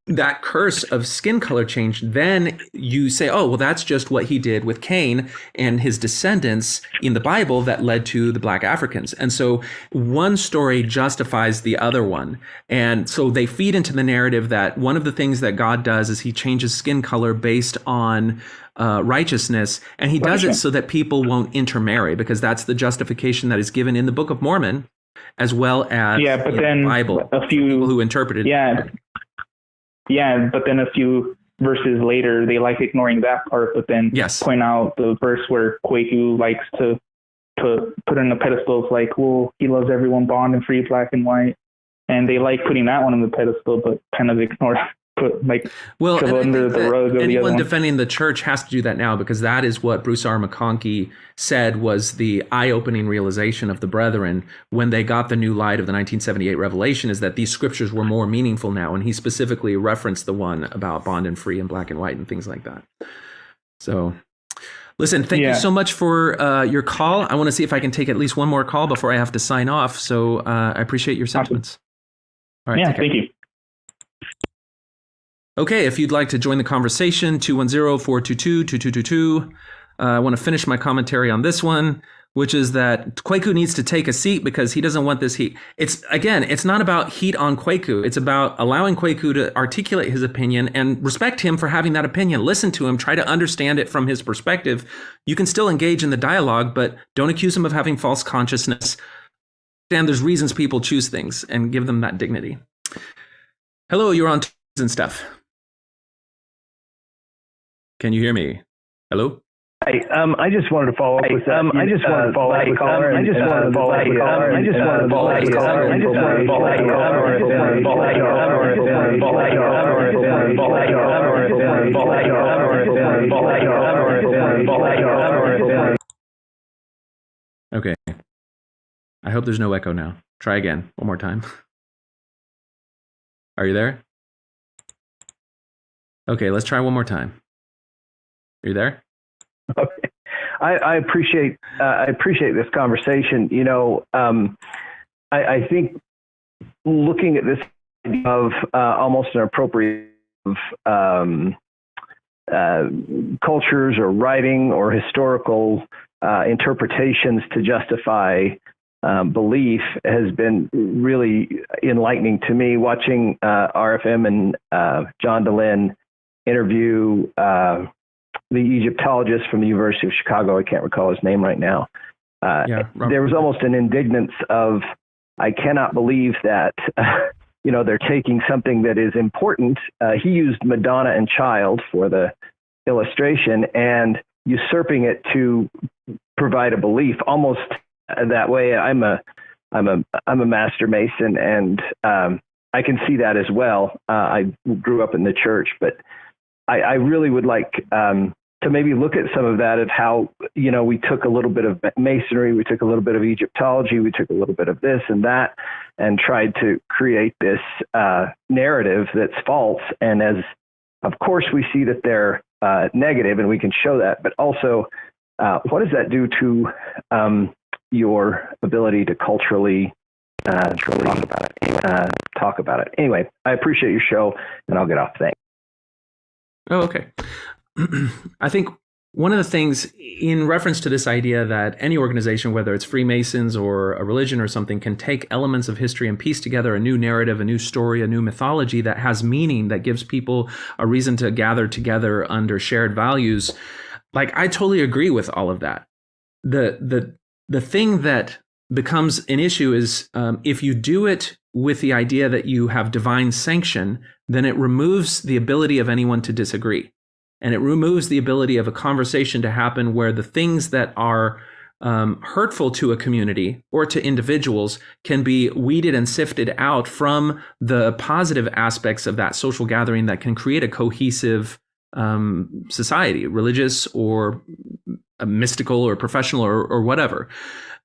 that curse of skin color change, then you say, oh, well, that's just what he did with Cain and his descendants in the Bible that led to the black Africans. And so one story justifies the other one. And so they feed into the narrative that one of the things that God does is he changes skin color based on righteousness. And he does it so that people won't intermarry, because that's the justification that is given in the Book of Mormon, as well as but then the Bible, a few people who interpreted it. Yeah, but then a few verses later, they like ignoring that part, but then point out the verse where Kwaku likes to put in the pedestals like, well, he loves everyone bond and free, black and white. And they like putting that one on the pedestal, but kind of ignore under the rug of anyone defending the church has to do that now, because that is what Bruce R. McConkie said was the eye-opening realization of the brethren when they got the new light of the 1978 revelation, is that these scriptures were more meaningful now. And he specifically referenced the one about bond and free and black and white and things like that. So listen, thank you so much for your call. I want to see if I can take at least one more call before I have to sign off. So I appreciate your sentiments. All right, thank you. Okay, if you'd like to join the conversation, 210-422-2222. I want to finish my commentary on this one, which is that Kwaku needs to take a seat because he doesn't want this heat. It's not about heat on Kwaku. It's about allowing Kwaku to articulate his opinion and respect him for having that opinion. Listen to him, try to understand it from his perspective. You can still engage in the dialogue, but don't accuse him of having false consciousness. And there's reasons people choose things, and give them that dignity. Hello, you're on TOTAS and stuff. Can you hear me? Hello? I just wanted to follow up with that. I just wanted to follow up with caller. I just wanted to follow up with caller. I just wanted to follow up with caller. I just wanted to follow up with caller. Okay. I hope there's no echo now. Try again. One more time. Are you there? Okay, let's try one more time. Are you there? Okay. I appreciate this conversation. You know, I think looking at this idea of almost an appropriate cultures or writing or historical interpretations to justify belief has been really enlightening to me. Watching RFM and John Dehlin interview the Egyptologist from the University of Chicago. I can't recall his name right now. There was almost an indignance of, I cannot believe that, they're taking something that is important. He used Madonna and child for the illustration and usurping it to provide a belief almost that way. I'm a master mason, and I can see that as well. I grew up in the church, but I really would like to maybe look at some of that, of how, we took a little bit of masonry, we took a little bit of Egyptology, we took a little bit of this and that, and tried to create this narrative that's false. And as, of course, we see that they're negative, and we can show that, but also what does that do to your ability to culturally talk about it? Anyway, I appreciate your show, and I'll get off. Thanks. Oh, okay. I think one of the things in reference to this idea that any organization, whether it's Freemasons or a religion or something, can take elements of history and piece together a new narrative, a new story, a new mythology that has meaning, that gives people a reason to gather together under shared values. Like, I totally agree with all of that. The thing that becomes an issue is if you do it with the idea that you have divine sanction, then it removes the ability of anyone to disagree. And it removes the ability of a conversation to happen where the things that are hurtful to a community or to individuals can be weeded and sifted out from the positive aspects of that social gathering that can create a cohesive society, religious or mystical or professional or whatever.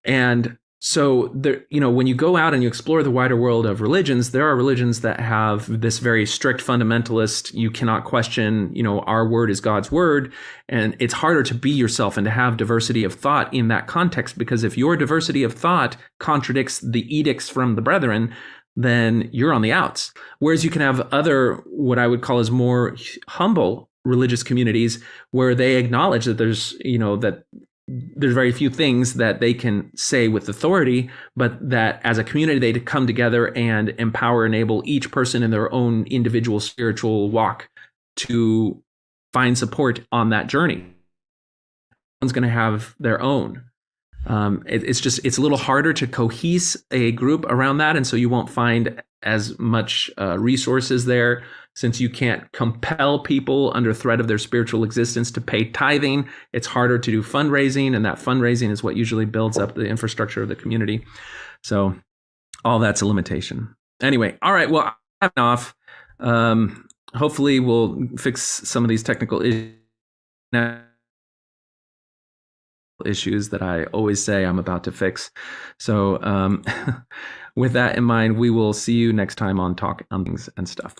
And so there, when you go out and you explore the wider world of religions, there are religions that have this very strict fundamentalist, you cannot question, our word is God's word. And it's harder to be yourself and to have diversity of thought in that context, because if your diversity of thought contradicts the edicts from the brethren, then you're on the outs. Whereas you can have other, what I would call as more humble religious communities where they acknowledge that there's very few things that they can say with authority, but that as a community, they come together and empower, enable each person in their own individual spiritual walk to find support on that journey. Everyone's going to have their own. It's a little harder to cohese a group around that. And so you won't find as much resources there, since you can't compel people under threat of their spiritual existence to pay tithing. It's harder to do fundraising, and that fundraising is what usually builds up the infrastructure of the community. So all that's a limitation. Anyway, all right, well, I'm off. Hopefully we'll fix some of these technical issues that I always say I'm about to fix. So with that in mind, we will see you next time on Talk on Things and Stuff.